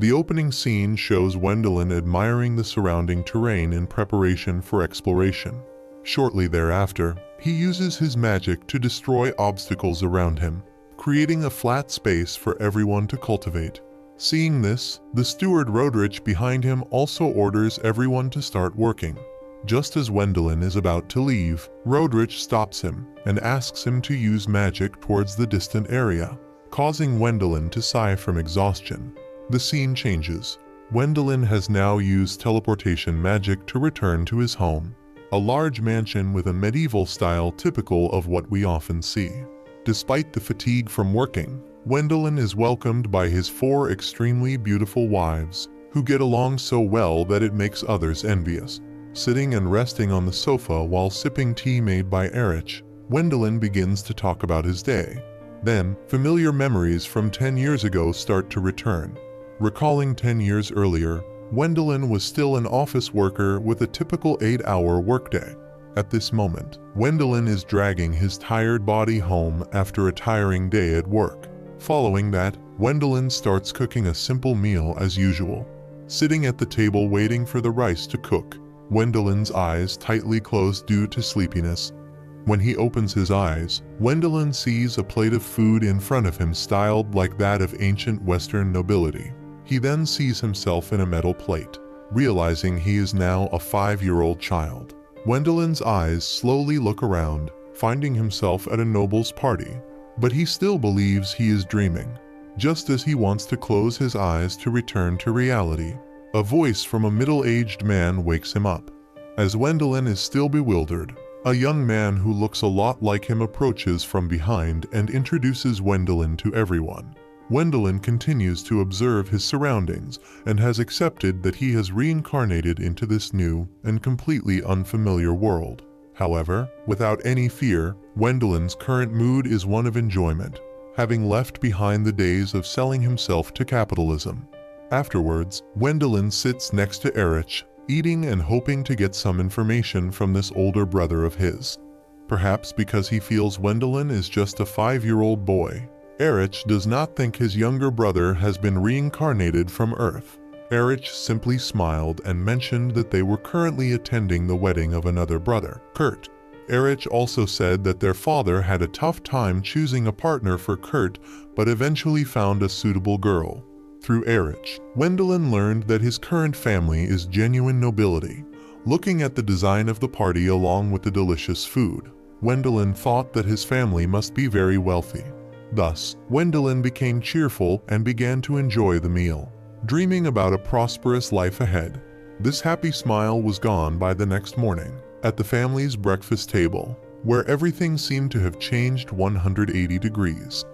The opening scene shows Wendelin admiring the surrounding terrain in preparation for exploration. Shortly thereafter, he uses his magic to destroy obstacles around him, creating a flat space for everyone to cultivate. Seeing this, the steward Rodrich behind him also orders everyone to start working. Just as Wendelin is about to leave, Rodrich stops him and asks him to use magic towards the distant area, causing Wendelin to sigh from exhaustion. The scene changes. Wendelin has now used teleportation magic to return to his home, a large mansion with a medieval style typical of what we often see. Despite the fatigue from working, Wendelin is welcomed by his 4 extremely beautiful wives, who get along so well that it makes others envious. Sitting and resting on the sofa while sipping tea made by Erich, Wendelin begins to talk about his day. Then, familiar memories from 10 years ago start to return. Recalling 10 years earlier, Wendelin was still an office worker with a typical 8-hour workday. At this moment, Wendelin is dragging his tired body home after a tiring day at work. Following that, Wendelin starts cooking a simple meal as usual. Sitting at the table waiting for the rice to cook, Wendelin's eyes tightly closed due to sleepiness. When he opens his eyes, Wendelin sees a plate of food in front of him styled like that of ancient Western nobility. He then sees himself in a metal plate, realizing he is now a 5-year-old child. Wendelin's eyes slowly look around, finding himself at a noble's party, but he still believes he is dreaming. Just as he wants to close his eyes to return to reality, a voice from a middle-aged man wakes him up. As Wendelin is still bewildered, a young man who looks a lot like him approaches from behind and introduces Wendelin to everyone. Wendelin continues to observe his surroundings and has accepted that he has reincarnated into this new and completely unfamiliar world. However, without any fear, Wendelin's current mood is one of enjoyment, having left behind the days of selling himself to capitalism. Afterwards, Wendelin sits next to Erich, eating and hoping to get some information from this older brother of his. Perhaps because he feels Wendelin is just a 5-year-old boy, Erich does not think his younger brother has been reincarnated from Earth. Erich simply smiled and mentioned that they were currently attending the wedding of another brother, Kurt. Erich also said that their father had a tough time choosing a partner for Kurt, but eventually found a suitable girl. Through Erich, Wendelin learned that his current family is genuine nobility. Looking at the design of the party along with the delicious food, Wendelin thought that his family must be very wealthy. Thus, Wendelin became cheerful and began to enjoy the meal, dreaming about a prosperous life ahead. This happy smile was gone by the next morning, at the family's breakfast table, where everything seemed to have changed 180 degrees.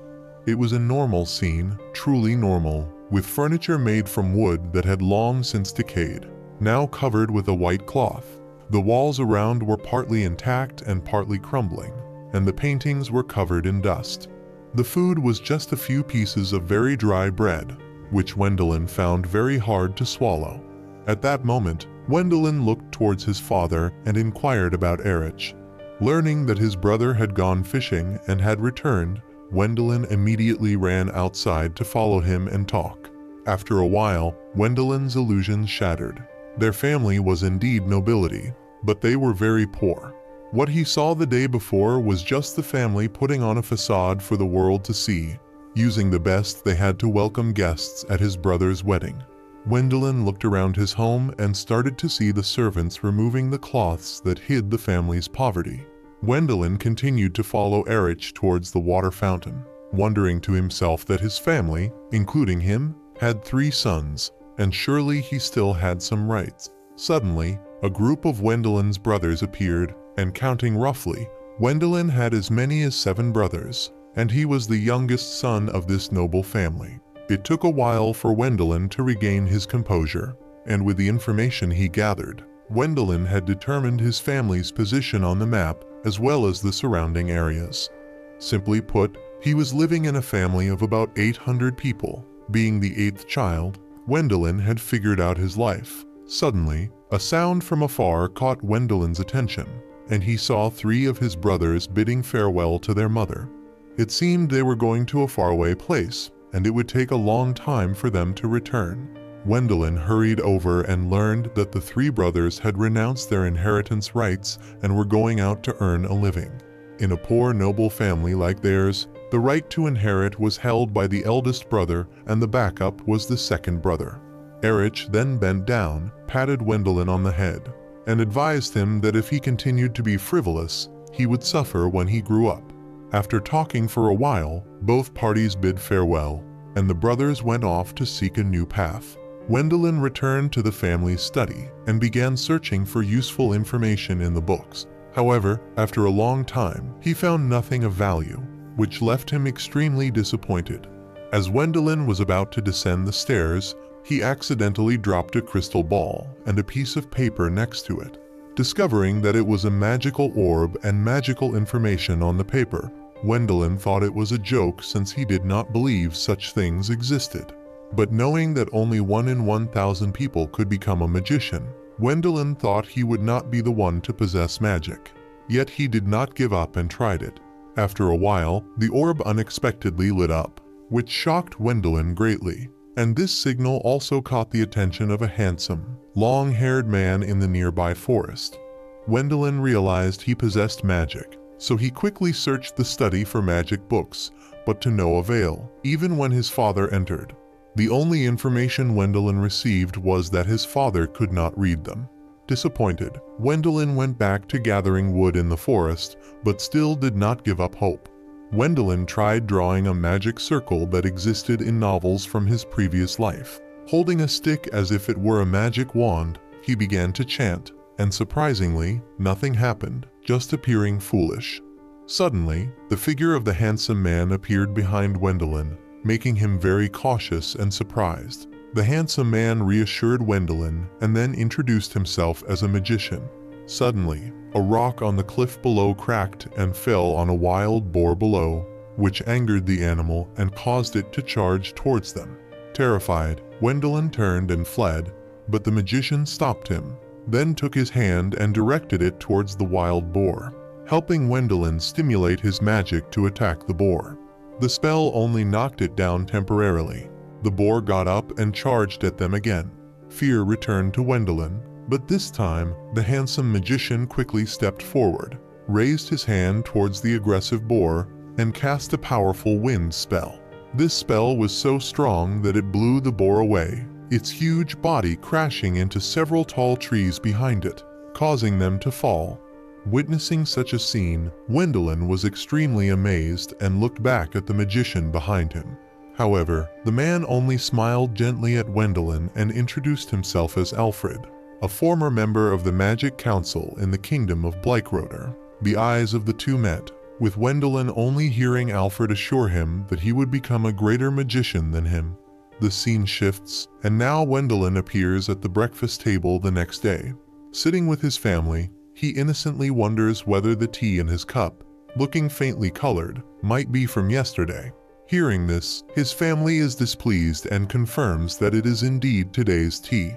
It was a normal scene, truly normal, with furniture made from wood that had long since decayed, now covered with a white cloth. The walls around were partly intact and partly crumbling, and the paintings were covered in dust. The food was just a few pieces of very dry bread, which Wendelin found very hard to swallow. At that moment, Wendelin looked towards his father and inquired about Erich. Learning that his brother had gone fishing and had returned, Wendelin immediately ran outside to follow him and talk. After a while, Wendelin's illusions shattered. Their family was indeed nobility, but they were very poor. What he saw the day before was just the family putting on a facade for the world to see, using the best they had to welcome guests at his brother's wedding. Wendelin looked around his home and started to see the servants removing the cloths that hid the family's poverty. Wendelin continued to follow Erich towards the water fountain, wondering to himself that his family, including him, had 3 sons, and surely he still had some rights. Suddenly, a group of Wendelin's brothers appeared, and counting roughly, Wendelin had as many as 7 brothers, and he was the youngest son of this noble family. It took a while for Wendelin to regain his composure, and with the information he gathered, Wendelin had determined his family's position on the map as well as the surrounding areas. Simply put, he was living in a family of about 800 people. Being the 8th child, Wendelin had figured out his life. Suddenly, a sound from afar caught Wendelin's attention, and he saw 3 of his brothers bidding farewell to their mother. It seemed they were going to a faraway place, and it would take a long time for them to return. Wendelin hurried over and learned that the three brothers had renounced their inheritance rights and were going out to earn a living. In a poor noble family like theirs, the right to inherit was held by the eldest brother and the backup was the second brother. Erich then bent down, patted Wendelin on the head, and advised him that if he continued to be frivolous, he would suffer when he grew up. After talking for a while, both parties bid farewell, and the brothers went off to seek a new path. Wendelin returned to the family study and began searching for useful information in the books. However, after a long time, he found nothing of value, which left him extremely disappointed. As Wendelin was about to descend the stairs, he accidentally dropped a crystal ball and a piece of paper next to it. Discovering that it was a magical orb and magical information on the paper, Wendelin thought it was a joke since he did not believe such things existed. But knowing that only 1 in 1,000 people could become a magician, Wendelin thought he would not be the one to possess magic. Yet he did not give up and tried it. After a while, the orb unexpectedly lit up, which shocked Wendelin greatly, and this signal also caught the attention of a handsome, long-haired man in the nearby forest. Wendelin realized he possessed magic, so he quickly searched the study for magic books, but to no avail, even when his father entered. The only information Wendelin received was that his father could not read them. Disappointed, Wendelin went back to gathering wood in the forest, but still did not give up hope. Wendelin tried drawing a magic circle that existed in novels from his previous life. Holding a stick as if it were a magic wand, he began to chant, and surprisingly, nothing happened, just appearing foolish. Suddenly, the figure of the handsome man appeared behind Wendelin, making him very cautious and surprised. The handsome man reassured Wendelin and then introduced himself as a magician. Suddenly, a rock on the cliff below cracked and fell on a wild boar below, which angered the animal and caused it to charge towards them. Terrified, Wendelin turned and fled, but the magician stopped him, then took his hand and directed it towards the wild boar, helping Wendelin stimulate his magic to attack the boar. The spell only knocked it down temporarily. The boar got up and charged at them again. Fear returned to Wendelin, but this time, the handsome magician quickly stepped forward, raised his hand towards the aggressive boar, and cast a powerful wind spell. This spell was so strong that it blew the boar away, its huge body crashing into several tall trees behind it, causing them to fall. Witnessing such a scene, Wendelin was extremely amazed and looked back at the magician behind him. However, the man only smiled gently at Wendelin and introduced himself as Alfred, a former member of the Magic Council in the Kingdom of Bleichroder. The eyes of the two met, with Wendelin only hearing Alfred assure him that he would become a greater magician than him. The scene shifts, and now Wendelin appears at the breakfast table the next day. Sitting with his family, he innocently wonders whether the tea in his cup, looking faintly colored, might be from yesterday. Hearing this, his family is displeased and confirms that it is indeed today's tea.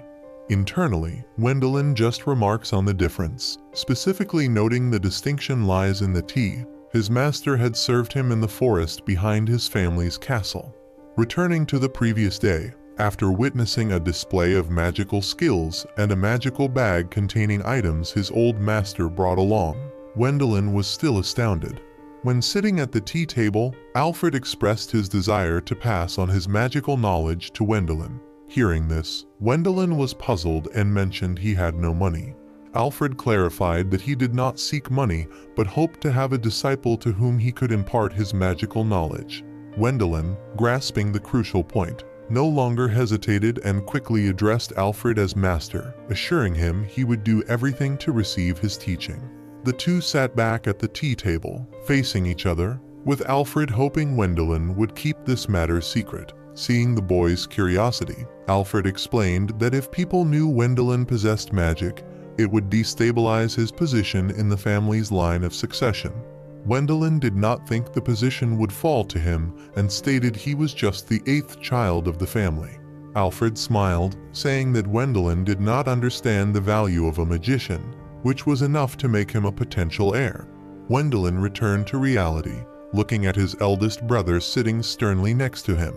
Internally, Wendelin just remarks on the difference, specifically noting the distinction lies in the tea his master had served him in the forest behind his family's castle. Returning to the previous day, after witnessing a display of magical skills and a magical bag containing items his old master brought along, Wendelin was still astounded. When sitting at the tea table, Alfred expressed his desire to pass on his magical knowledge to Wendelin. Hearing this, Wendelin was puzzled and mentioned he had no money. Alfred clarified that he did not seek money but hoped to have a disciple to whom he could impart his magical knowledge. Wendelin, grasping the crucial point, no longer hesitated and quickly addressed Alfred as master, assuring him he would do everything to receive his teaching. The two sat back at the tea table, facing each other, with Alfred hoping Wendelin would keep this matter secret. Seeing the boy's curiosity, Alfred explained that if people knew Wendelin possessed magic, it would destabilize his position in the family's line of succession. Wendelin did not think the position would fall to him and stated he was just the 8th child of the family. Alfred smiled, saying that Wendelin did not understand the value of a magician, which was enough to make him a potential heir. Wendelin returned to reality, looking at his eldest brother sitting sternly next to him.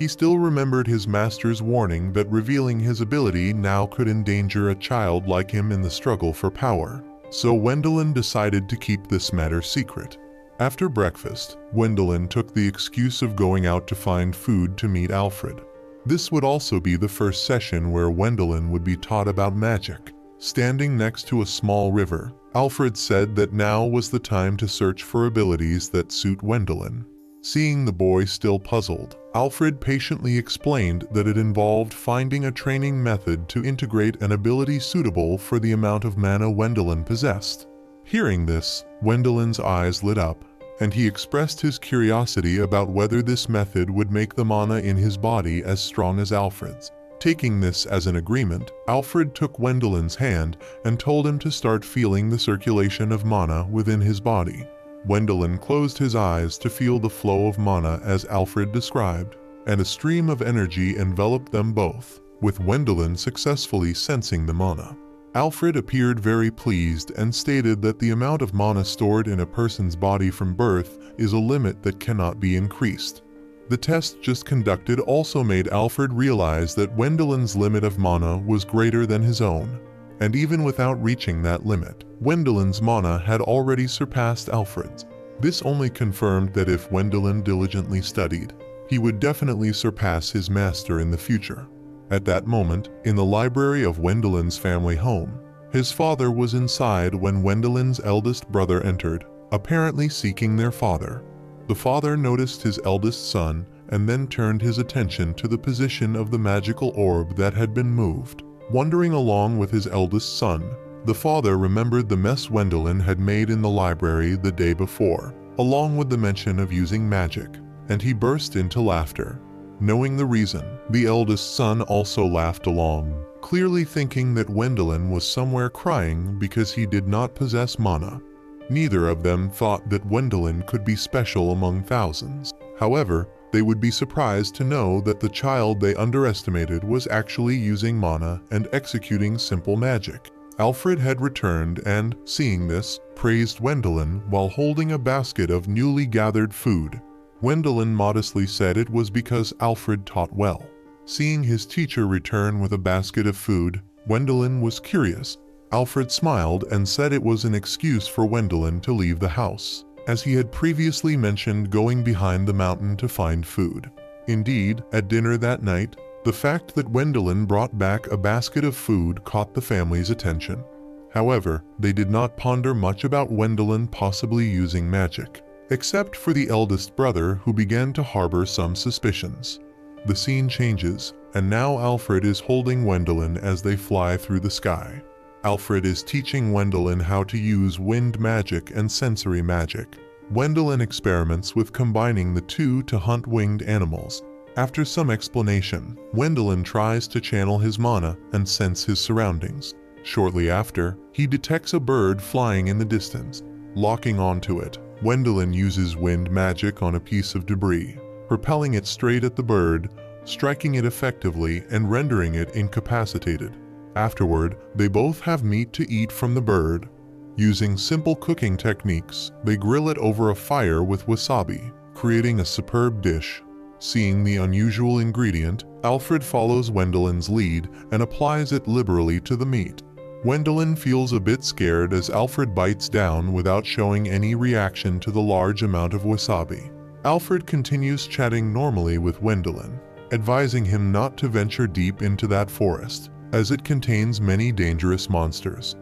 He still remembered his master's warning that revealing his ability now could endanger a child like him in the struggle for power. So Wendelin decided to keep this matter secret. After breakfast, Wendelin took the excuse of going out to find food to meet Alfred. This would also be the first session where Wendelin would be taught about magic. Standing next to a small river, Alfred said that now was the time to search for abilities that suit Wendelin. Seeing the boy still puzzled, Alfred patiently explained that it involved finding a training method to integrate an ability suitable for the amount of mana Wendelin possessed. Hearing this, Wendelin's eyes lit up, and he expressed his curiosity about whether this method would make the mana in his body as strong as Alfred's. Taking this as an agreement, Alfred took Wendelin's hand and told him to start feeling the circulation of mana within his body. Wendelin closed his eyes to feel the flow of mana as Alfred described, and a stream of energy enveloped them both, with Wendelin successfully sensing the mana. Alfred appeared very pleased and stated that the amount of mana stored in a person's body from birth is a limit that cannot be increased. The test just conducted also made Alfred realize that Wendelin's limit of mana was greater than his own, and even without reaching that limit, Wendelin's mana had already surpassed Alfred's. This only confirmed that if Wendelin diligently studied, he would definitely surpass his master in the future. At that moment, in the library of Wendelin's family home, his father was inside when Wendelin's eldest brother entered, apparently seeking their father. The father noticed his eldest son and then turned his attention to the position of the magical orb that had been moved. Wandering along with his eldest son, the father remembered the mess Wendelin had made in the library the day before, along with the mention of using magic, and he burst into laughter. Knowing the reason, the eldest son also laughed along, clearly thinking that Wendelin was somewhere crying because he did not possess mana. Neither of them thought that Wendelin could be special among thousands. However, they would be surprised to know that the child they underestimated was actually using mana and executing simple magic. Alfred had returned and, seeing this, praised Wendelin while holding a basket of newly gathered food. Wendelin modestly said it was because Alfred taught well. Seeing his teacher return with a basket of food, Wendelin was curious. Alfred smiled and said it was an excuse for Wendelin to leave the house, as he had previously mentioned going behind the mountain to find food. Indeed, at dinner that night, the fact that Wendelin brought back a basket of food caught the family's attention. However, they did not ponder much about Wendelin possibly using magic, except for the eldest brother who began to harbor some suspicions. The scene changes, and now Alfred is holding Wendelin as they fly through the sky. Alfred is teaching Wendelin how to use wind magic and sensory magic. Wendelin experiments with combining the two to hunt winged animals. After some explanation, Wendelin tries to channel his mana and sense his surroundings. Shortly after, he detects a bird flying in the distance. Locking onto it, Wendelin uses wind magic on a piece of debris, propelling it straight at the bird, striking it effectively and rendering it incapacitated. Afterward, they both have meat to eat from the bird. Using simple cooking techniques, they grill it over a fire with wasabi, creating a superb dish. Seeing the unusual ingredient, Alfred follows Wendelin's lead and applies it liberally to the meat. Wendelin feels a bit scared as Alfred bites down without showing any reaction to the large amount of wasabi. Alfred continues chatting normally with Wendelin, advising him not to venture deep into that forest, as it contains many dangerous monsters.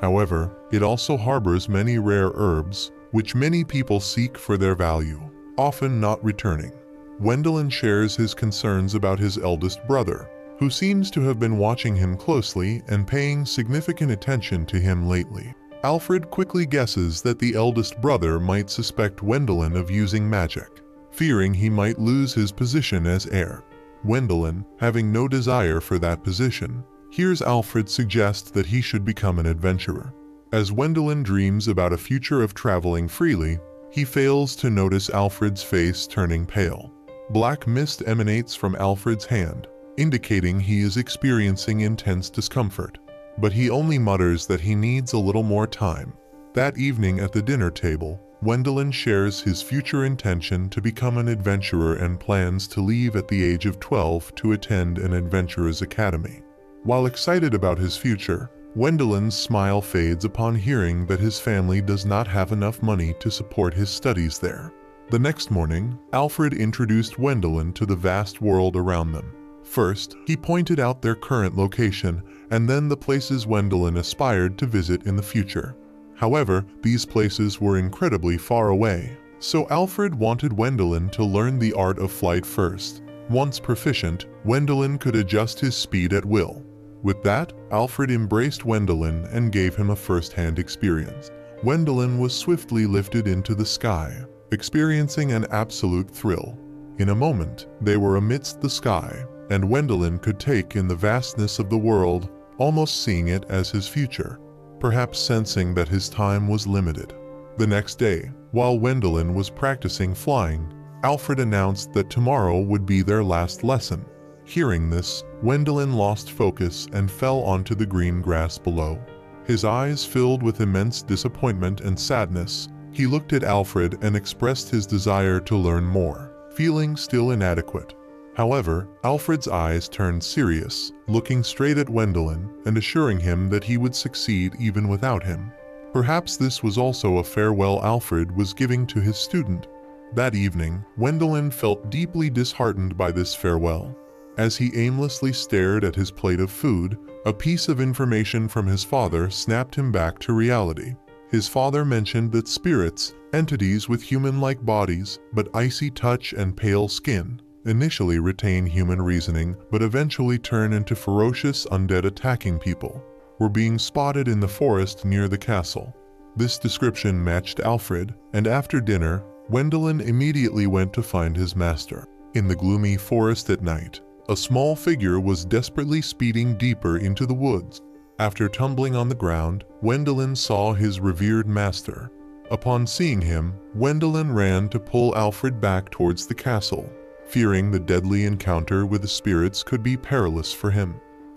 However, it also harbors many rare herbs, which many people seek for their value, often not returning. Wendelin shares his concerns about his eldest brother, who seems to have been watching him closely and paying significant attention to him lately. Alfred quickly guesses that the eldest brother might suspect Wendelin of using magic, fearing he might lose his position as heir. Wendelin, having no desire for that position, hears Alfred suggest that he should become an adventurer. As Wendelin dreams about a future of traveling freely, he fails to notice Alfred's face turning pale. Black mist emanates from Alfred's hand, indicating he is experiencing intense discomfort, but he only mutters that he needs a little more time. That evening at the dinner table, Wendelin shares his future intention to become an adventurer and plans to leave at the age of 12 to attend an adventurer's academy. While excited about his future, Wendelin's smile fades upon hearing that his family does not have enough money to support his studies there. The next morning, Alfred introduced Wendelin to the vast world around them. First, he pointed out their current location, and then the places Wendelin aspired to visit in the future. However, these places were incredibly far away, so Alfred wanted Wendelin to learn the art of flight first. Once proficient, Wendelin could adjust his speed at will. With that, Alfred embraced Wendelin and gave him a first-hand experience. Wendelin was swiftly lifted into the sky, experiencing an absolute thrill. In a moment, they were amidst the sky, and Wendelin could take in the vastness of the world, almost seeing it as his future, perhaps sensing that his time was limited. The next day, while Wendelin was practicing flying, Alfred announced that tomorrow would be their last lesson. Hearing this, Wendelin lost focus and fell onto the green grass below. His eyes filled with immense disappointment and sadness, he looked at Alfred and expressed his desire to learn more, feeling still inadequate. However, Alfred's eyes turned serious, looking straight at Wendelin and assuring him that he would succeed even without him. Perhaps this was also a farewell Alfred was giving to his student. That evening, Wendelin felt deeply disheartened by this farewell. As he aimlessly stared at his plate of food, a piece of information from his father snapped him back to reality. His father mentioned that spirits, entities with human-like bodies but icy touch and pale skin, initially retain human reasoning but eventually turn into ferocious undead attacking people, were being spotted in the forest near the castle. This description matched Alfred, and after dinner, Wendelin immediately went to find his master. In the gloomy forest at night, a small figure was desperately speeding deeper into the woods. After tumbling on the ground, Wendelin saw his revered master. Upon seeing him, Wendelin ran to pull Alfred back towards the castle, fearing the deadly encounter with the spirits could be perilous for him.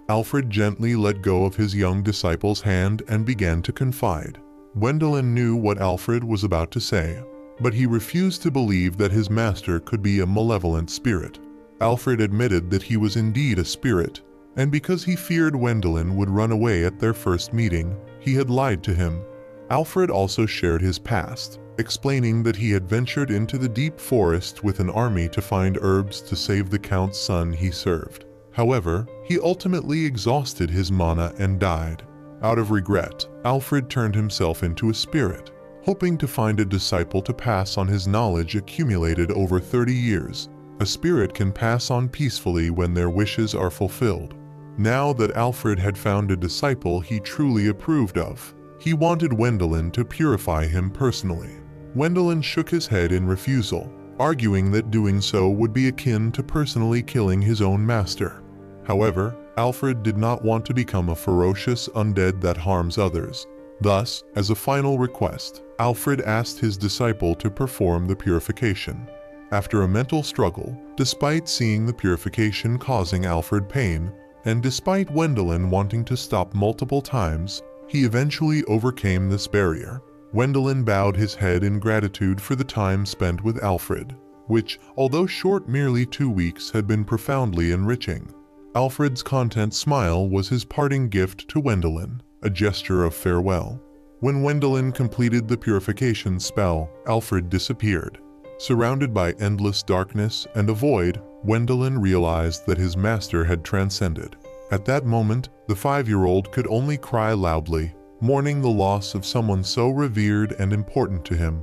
Alfred gently let go of his young disciple's hand and began to confide. Wendelin knew what Alfred was about to say, but he refused to believe that his master could be a malevolent spirit. Alfred admitted that he was indeed a spirit, and because he feared Wendelin would run away at their first meeting, he had lied to him. Alfred also shared his past, explaining that he had ventured into the deep forest with an army to find herbs to save the count's son he served. However, he ultimately exhausted his mana and died. Out of regret, Alfred turned himself into a spirit, hoping to find a disciple to pass on his knowledge accumulated over 30 years. A spirit can pass on peacefully when their wishes are fulfilled. Now that Alfred had found a disciple he truly approved of, he wanted Wendelin to purify him personally. Wendelin shook his head in refusal, arguing that doing so would be akin to personally killing his own master. However, Alfred did not want to become a ferocious undead that harms others. Thus, as a final request, Alfred asked his disciple to perform the purification. After a mental struggle, despite seeing the purification causing Alfred pain, and despite Wendelin wanting to stop multiple times, he eventually overcame this barrier. Wendelin bowed his head in gratitude for the time spent with Alfred, which, although short merely 2 weeks, had been profoundly enriching. Alfred's content smile was his parting gift to Wendelin, a gesture of farewell. When Wendelin completed the purification spell, Alfred disappeared. Surrounded by endless darkness and a void, Wendelin realized that his master had transcended. At that moment, the 5-year-old could only cry loudly, mourning the loss of someone so revered and important to him.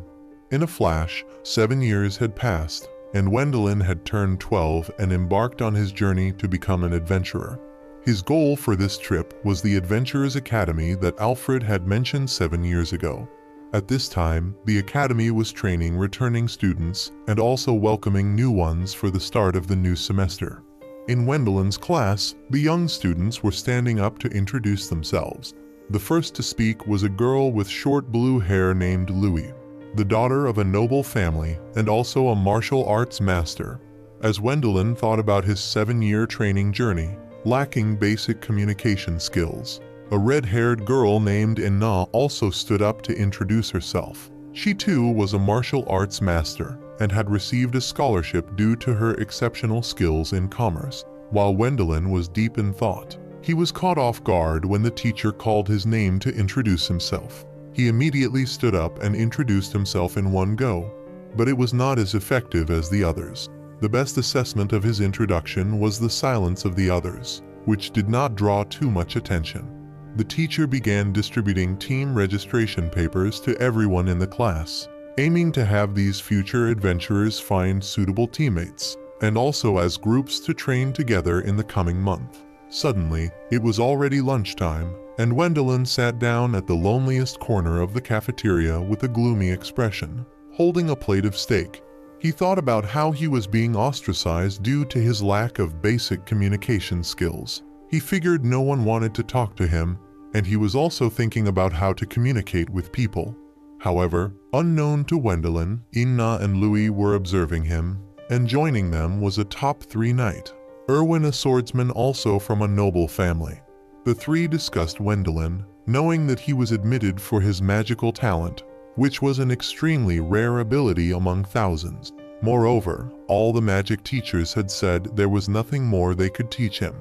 In a flash, 7 years had passed, and Wendelin had turned 12 and embarked on his journey to become an adventurer. His goal for this trip was the Adventurers Academy that Alfred had mentioned 7 years ago. At this time, the academy was training returning students and also welcoming new ones for the start of the new semester. In Wendelin's class, the young students were standing up to introduce themselves. The first to speak was a girl with short blue hair named Louis, the daughter of a noble family and also a martial arts master. As Wendelin thought about his 7-year training journey, lacking basic communication skills, a red-haired girl named Inna also stood up to introduce herself. She too was a martial arts master and had received a scholarship due to her exceptional skills in commerce. While Wendelin was deep in thought, he was caught off guard when the teacher called his name to introduce himself. He immediately stood up and introduced himself in one go, but it was not as effective as the others. The best assessment of his introduction was the silence of the others, which did not draw too much attention. The teacher began distributing team registration papers to everyone in the class, aiming to have these future adventurers find suitable teammates, and also as groups to train together in the coming month. Suddenly, it was already lunchtime, and Wendelin sat down at the loneliest corner of the cafeteria with a gloomy expression, holding a plate of steak. He thought about how he was being ostracized due to his lack of basic communication skills. He figured no one wanted to talk to him, and he was also thinking about how to communicate with people. However, unknown to Wendelin, Inna and Louis were observing him, and joining them was a top 3 knight, Erwin, a swordsman also from a noble family. The three discussed Wendelin, knowing that he was admitted for his magical talent, which was an extremely rare ability among thousands. Moreover, all the magic teachers had said there was nothing more they could teach him.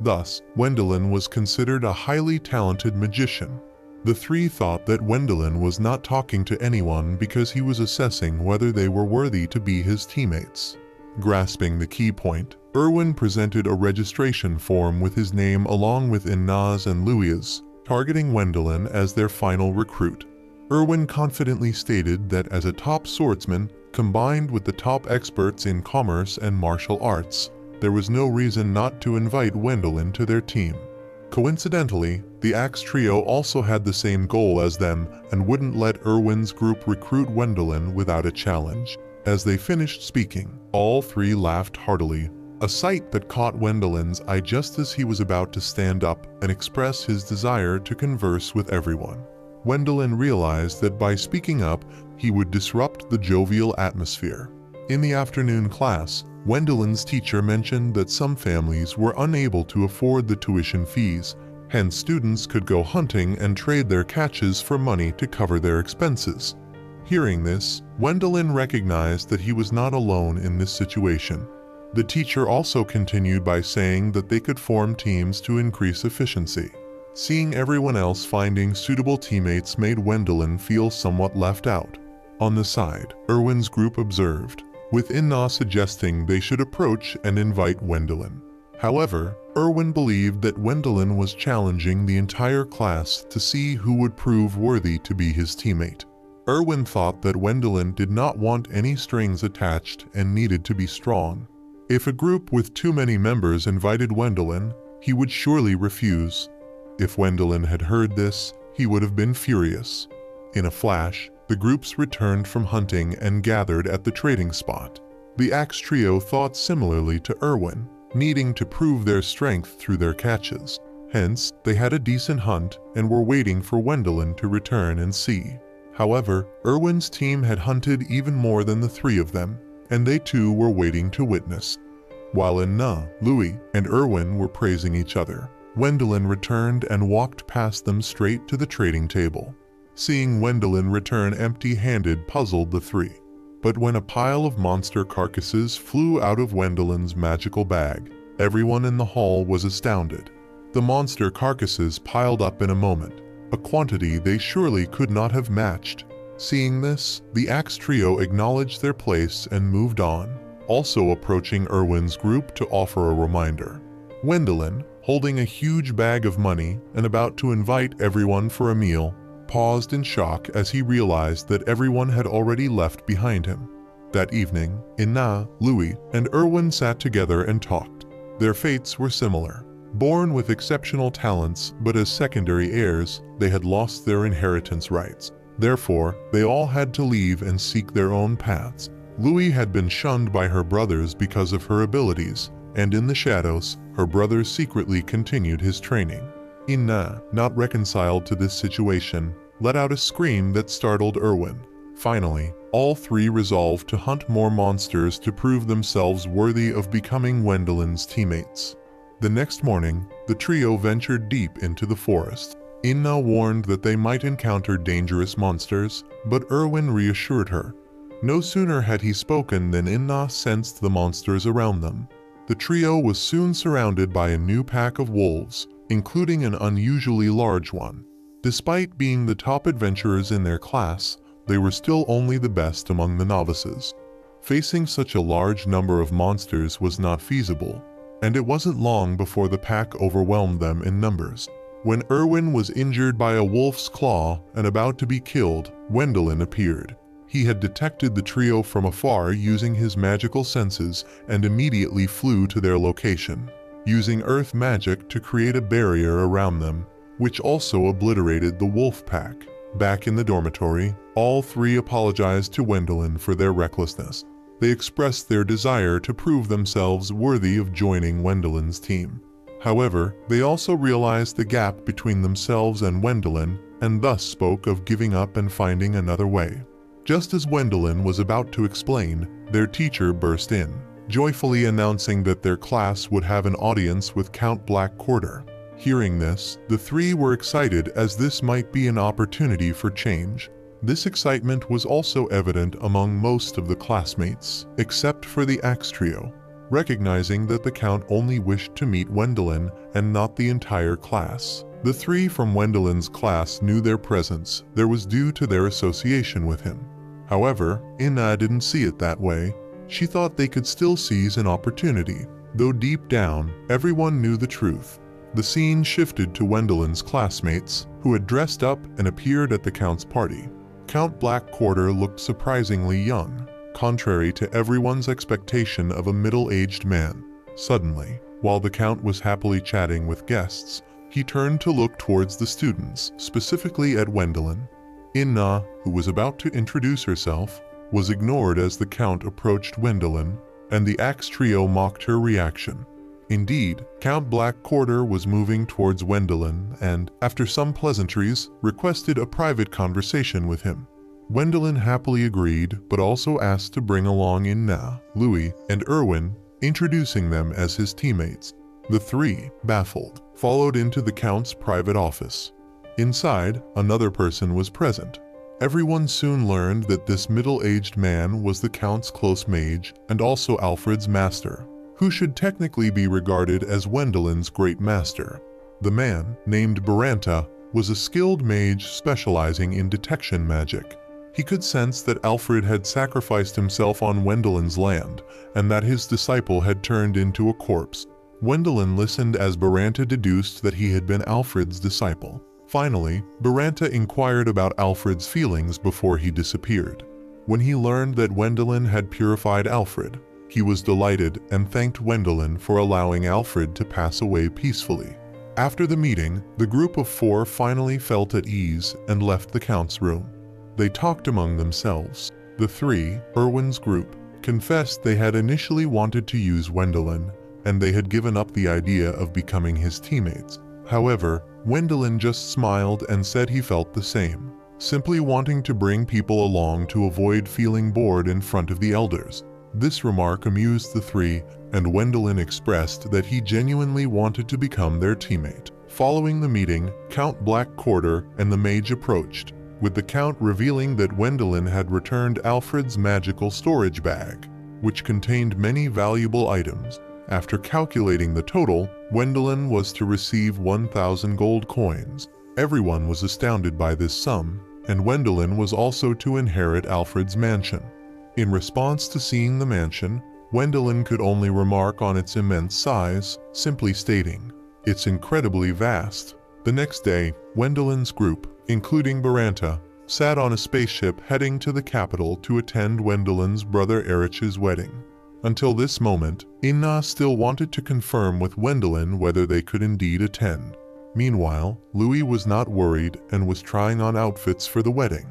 Thus, Wendelin was considered a highly talented magician. The three thought that Wendelin was not talking to anyone because he was assessing whether they were worthy to be his teammates. Grasping the key point, Erwin presented a registration form with his name along with Inna's and Louis's, targeting Wendelin as their final recruit. Erwin confidently stated that as a top swordsman, combined with the top experts in commerce and martial arts, there was no reason not to invite Wendelin to their team. Coincidentally, the Axe Trio also had the same goal as them and wouldn't let Erwin's group recruit Wendelin without a challenge. As they finished speaking, all three laughed heartily, a sight that caught Wendelin's eye just as he was about to stand up and express his desire to converse with everyone. Wendelin realized that by speaking up, he would disrupt the jovial atmosphere. In the afternoon class, Wendelin's teacher mentioned that some families were unable to afford the tuition fees, hence students could go hunting and trade their catches for money to cover their expenses. Hearing this, Wendelin recognized that he was not alone in this situation. The teacher also continued by saying that they could form teams to increase efficiency. Seeing everyone else finding suitable teammates made Wendelin feel somewhat left out. On the side, Erwin's group observed, with Inna suggesting they should approach and invite Wendelin. However, Erwin believed that Wendelin was challenging the entire class to see who would prove worthy to be his teammate. Erwin thought that Wendelin did not want any strings attached and needed to be strong. If a group with too many members invited Wendelin, he would surely refuse. If Wendelin had heard this, he would have been furious. In a flash, the groups returned from hunting and gathered at the trading spot. The Axe Trio thought similarly to Erwin, needing to prove their strength through their catches. Hence, they had a decent hunt and were waiting for Wendelin to return and see. However, Erwin's team had hunted even more than the three of them, and they too were waiting to witness. While Inna, Louis, and Erwin were praising each other, Wendelin returned and walked past them straight to the trading table. Seeing Wendelin return empty-handed puzzled the three. But when a pile of monster carcasses flew out of Wendelin's magical bag, everyone in the hall was astounded. The monster carcasses piled up in a moment, a quantity they surely could not have matched. Seeing this, the Axe Trio acknowledged their place and moved on, also approaching Erwin's group to offer a reminder. Wendelin, holding a huge bag of money and about to invite everyone for a meal, paused in shock as he realized that everyone had already left behind him. That evening, Inna, Louis, and Erwin sat together and talked. Their fates were similar. Born with exceptional talents, but as secondary heirs, they had lost their inheritance rights. Therefore, they all had to leave and seek their own paths. Louis had been shunned by her brothers because of her abilities, and in the shadows, her brothers secretly continued his training. Inna, not reconciled to this situation, let out a scream that startled Erwin. Finally, all three resolved to hunt more monsters to prove themselves worthy of becoming Wendelin's teammates. The next morning, the trio ventured deep into the forest. Inna warned that they might encounter dangerous monsters, but Erwin reassured her. No sooner had he spoken than Inna sensed the monsters around them. The trio was soon surrounded by a new pack of wolves, including an unusually large one. Despite being the top adventurers in their class, they were still only the best among the novices. Facing such a large number of monsters was not feasible, and it wasn't long before the pack overwhelmed them in numbers. When Erwin was injured by a wolf's claw and about to be killed, Wendelin appeared. He had detected the trio from afar using his magical senses and immediately flew to their location, using earth magic to create a barrier around them, which also obliterated the wolf pack. Back in the dormitory, all three apologized to Wendelin for their recklessness. They expressed their desire to prove themselves worthy of joining Wendelin's team. However, they also realized the gap between themselves and Wendelin, and thus spoke of giving up and finding another way. Just as Wendelin was about to explain, their teacher burst in, joyfully announcing that their class would have an audience with Count Blackquarter. Hearing this, the three were excited as this might be an opportunity for change. This excitement was also evident among most of the classmates, except for the Axe trio. Recognizing that the Count only wished to meet Wendelin and not the entire class. The three from Wendelin's class knew their presence there was due to their association with him. However, Inna didn't see it that way. She thought they could still seize an opportunity, though deep down, everyone knew the truth. The scene shifted to Wendelin's classmates, who had dressed up and appeared at the Count's party. Count Blackquarter looked surprisingly young, contrary to everyone's expectation of a middle-aged man. Suddenly, while the Count was happily chatting with guests, he turned to look towards the students, specifically at Wendelin. Inna, who was about to introduce herself, was ignored as the Count approached Wendelin, and the Axe trio mocked her reaction. Indeed, Count Blackquarter was moving towards Wendelin and, after some pleasantries, requested a private conversation with him. Wendelin happily agreed, but also asked to bring along Inna, Louis, and Erwin, introducing them as his teammates. The three, baffled, followed into the Count's private office. Inside, another person was present. Everyone soon learned that this middle-aged man was the Count's close mage and also Alfred's master, who should technically be regarded as Wendelin's great master. The man, named Baranta, was a skilled mage specializing in detection magic. He could sense that Alfred had sacrificed himself on Wendelin's land, and that his disciple had turned into a corpse. Wendelin listened as Baranta deduced that he had been Alfred's disciple. Finally, Baranta inquired about Alfred's feelings before he disappeared. When he learned that Wendelin had purified Alfred, he was delighted and thanked Wendelin for allowing Alfred to pass away peacefully. After the meeting, the group of four finally felt at ease and left the Count's room. They talked among themselves. The three, Erwin's group, confessed they had initially wanted to use Wendelin, and they had given up the idea of becoming his teammates. However, Wendelin just smiled and said he felt the same, simply wanting to bring people along to avoid feeling bored in front of the elders. This remark amused the three, and Wendelin expressed that he genuinely wanted to become their teammate. Following the meeting, Count Blackquarter and the mage approached, with the Count revealing that Wendelin had returned Alfred's magical storage bag, which contained many valuable items. After calculating the total, Wendelin was to receive 1,000 gold coins. Everyone was astounded by this sum, and Wendelin was also to inherit Alfred's mansion. In response to seeing the mansion, Wendelin could only remark on its immense size, simply stating, "It's incredibly vast." The next day, Wendelin's group, including Baranta, sat on a spaceship heading to the capital to attend Wendelin's brother Erich's wedding. Until this moment, Inna still wanted to confirm with Wendelin whether they could indeed attend. Meanwhile, Louis was not worried and was trying on outfits for the wedding.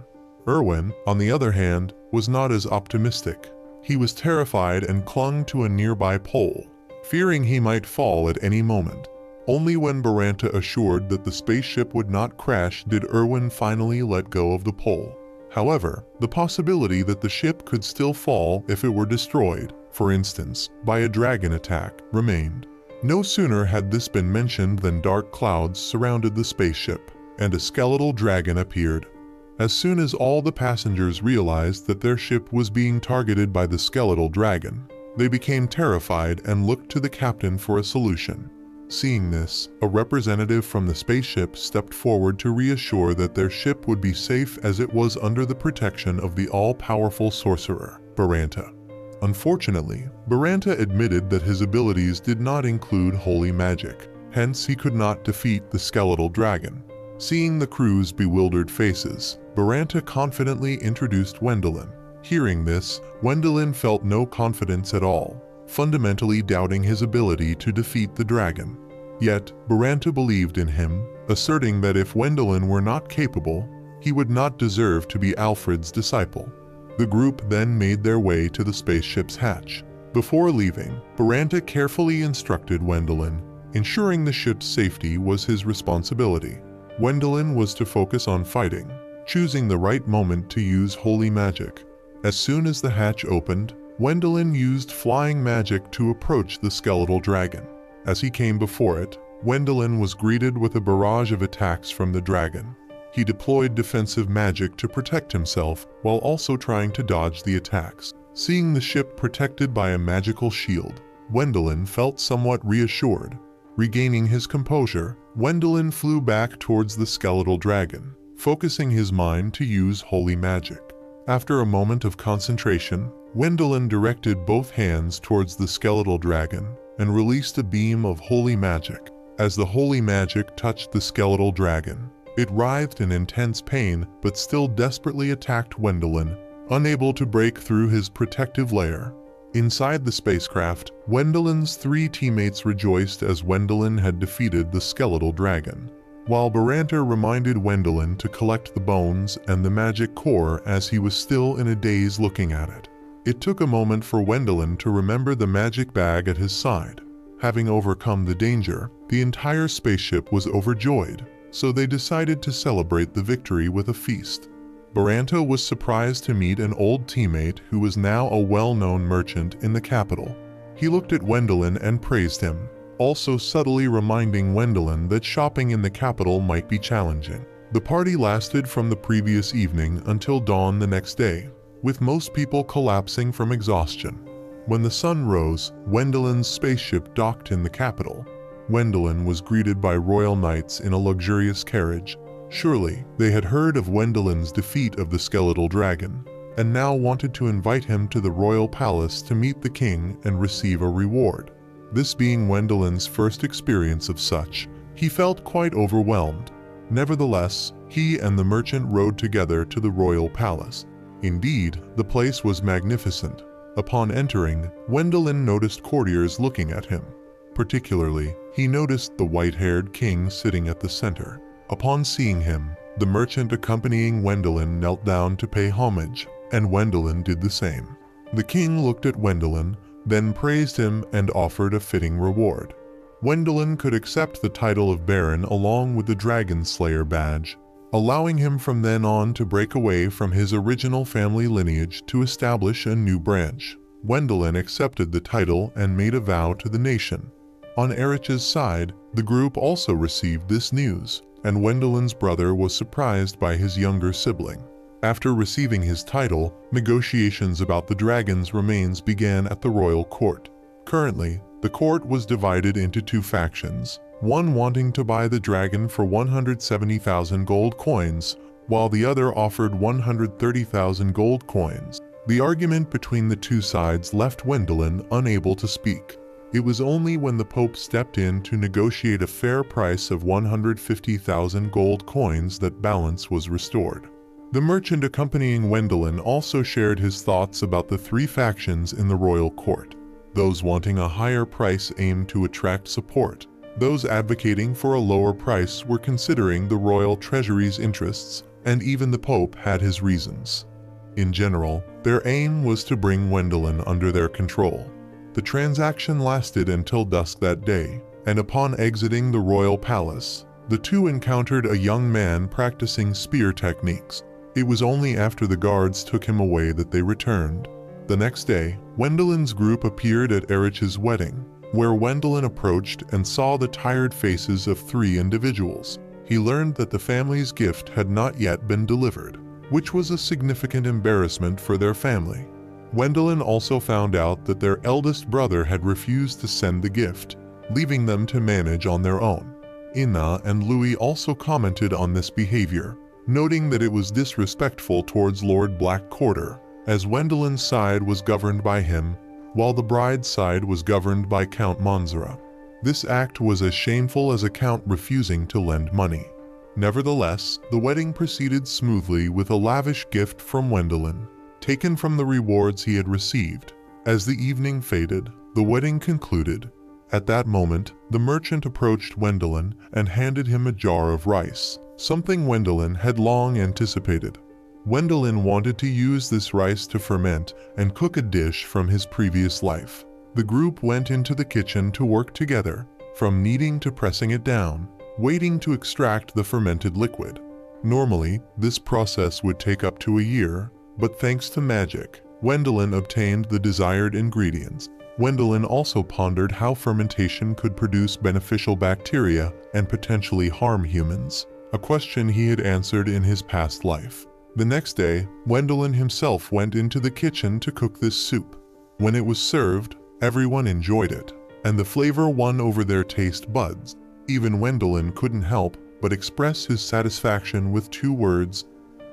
Erwin, on the other hand, was not as optimistic. He was terrified and clung to a nearby pole, fearing he might fall at any moment. Only when Baranta assured that the spaceship would not crash did Erwin finally let go of the pole. However, the possibility that the ship could still fall if it were destroyed, for instance, by a dragon attack, remained. No sooner had this been mentioned than dark clouds surrounded the spaceship, and a skeletal dragon appeared. As soon as all the passengers realized that their ship was being targeted by the skeletal dragon, they became terrified and looked to the captain for a solution. Seeing this, a representative from the spaceship stepped forward to reassure that their ship would be safe as it was under the protection of the all-powerful sorcerer, Baranta. Unfortunately, Baranta admitted that his abilities did not include holy magic, hence he could not defeat the skeletal dragon. Seeing the crew's bewildered faces, Baranta confidently introduced Wendelin. Hearing this, Wendelin felt no confidence at all, fundamentally doubting his ability to defeat the dragon. Yet, Baranta believed in him, asserting that if Wendelin were not capable, he would not deserve to be Alfred's disciple. The group then made their way to the spaceship's hatch. Before leaving, Baranta carefully instructed Wendelin, ensuring the ship's safety was his responsibility. Wendelin was to focus on fighting, choosing the right moment to use holy magic. As soon as the hatch opened, Wendelin used flying magic to approach the skeletal dragon. As he came before it, Wendelin was greeted with a barrage of attacks from the dragon. He deployed defensive magic to protect himself while also trying to dodge the attacks. Seeing the ship protected by a magical shield, Wendelin felt somewhat reassured. Regaining his composure, Wendelin flew back towards the skeletal dragon, focusing his mind to use holy magic. After a moment of concentration, Wendelin directed both hands towards the skeletal dragon and released a beam of holy magic. As the holy magic touched the skeletal dragon, it writhed in intense pain but still desperately attacked Wendelin, unable to break through his protective layer. Inside the spacecraft, Wendelin's 3 teammates rejoiced as Wendelin had defeated the skeletal dragon, while Baranta reminded Wendelin to collect the bones and the magic core as he was still in a daze looking at it. It took a moment for Wendelin to remember the magic bag at his side. Having overcome the danger, the entire spaceship was overjoyed, so they decided to celebrate the victory with a feast. Baranta was surprised to meet an old teammate who was now a well-known merchant in the capital. He looked at Wendelin and praised him, also subtly reminding Wendelin that shopping in the capital might be challenging. The party lasted from the previous evening until dawn the next day, with most people collapsing from exhaustion. When the sun rose, Wendelin's spaceship docked in the capital. Wendelin was greeted by royal knights in a luxurious carriage. Surely, they had heard of Wendelin's defeat of the skeletal dragon, and now wanted to invite him to the royal palace to meet the king and receive a reward. This being Wendelin's first experience of such, he felt quite overwhelmed. Nevertheless, he and the merchant rode together to the royal palace. Indeed, the place was magnificent. Upon entering, Wendelin noticed courtiers looking at him. Particularly, he noticed the white-haired king sitting at the center. Upon seeing him, the merchant accompanying Wendelin knelt down to pay homage, and Wendelin did the same. The king looked at Wendelin, then praised him and offered a fitting reward. Wendelin could accept the title of Baron along with the Dragon Slayer badge, allowing him from then on to break away from his original family lineage to establish a new branch. Wendelin accepted the title and made a vow to the nation. On Erich's side, the group also received this news, and Wendelin's brother was surprised by his younger sibling. After receiving his title, negotiations about the dragon's remains began at the royal court. Currently, the court was divided into 2 factions, one wanting to buy the dragon for 170,000 gold coins, while the other offered 130,000 gold coins. The argument between the 2 sides left Wendelin unable to speak. It was only when the Pope stepped in to negotiate a fair price of 150,000 gold coins that balance was restored. The merchant accompanying Wendelin also shared his thoughts about the 3 factions in the royal court. Those wanting a higher price aimed to attract support. Those advocating for a lower price were considering the royal treasury's interests, and even the Pope had his reasons. In general, their aim was to bring Wendelin under their control. The transaction lasted until dusk that day, and upon exiting the royal palace, the 2 encountered a young man practicing spear techniques. It was only after the guards took him away that they returned. The next day, Wendelin's group appeared at Erich's wedding, where Wendelin approached and saw the tired faces of 3 individuals. he learned that the family's gift had not yet been delivered, which was a significant embarrassment for their family. Wendelin also found out that their eldest brother had refused to send the gift, leaving them to manage on their own. Ina and Louis also commented on this behavior, noting that it was disrespectful towards Lord Blackquarter, as Wendelin's side was governed by him, while the bride's side was governed by Count Monzera. This act was as shameful as a count refusing to lend money. Nevertheless, the wedding proceeded smoothly with a lavish gift from Wendelin, taken from the rewards he had received. As the evening faded, the wedding concluded. At that moment, the merchant approached Wendelin and handed him a jar of rice, something Wendelin had long anticipated. Wendelin wanted to use this rice to ferment and cook a dish from his previous life. The group went into the kitchen to work together, from kneading to pressing it down, waiting to extract the fermented liquid. Normally, this process would take up to a year, but thanks to magic, Wendelin obtained the desired ingredients. Wendelin also pondered how fermentation could produce beneficial bacteria and potentially harm humans, a question he had answered in his past life. The next day, Wendelin himself went into the kitchen to cook this soup. When it was served, everyone enjoyed it, and the flavor won over their taste buds. Even Wendelin couldn't help but express his satisfaction with 2 words.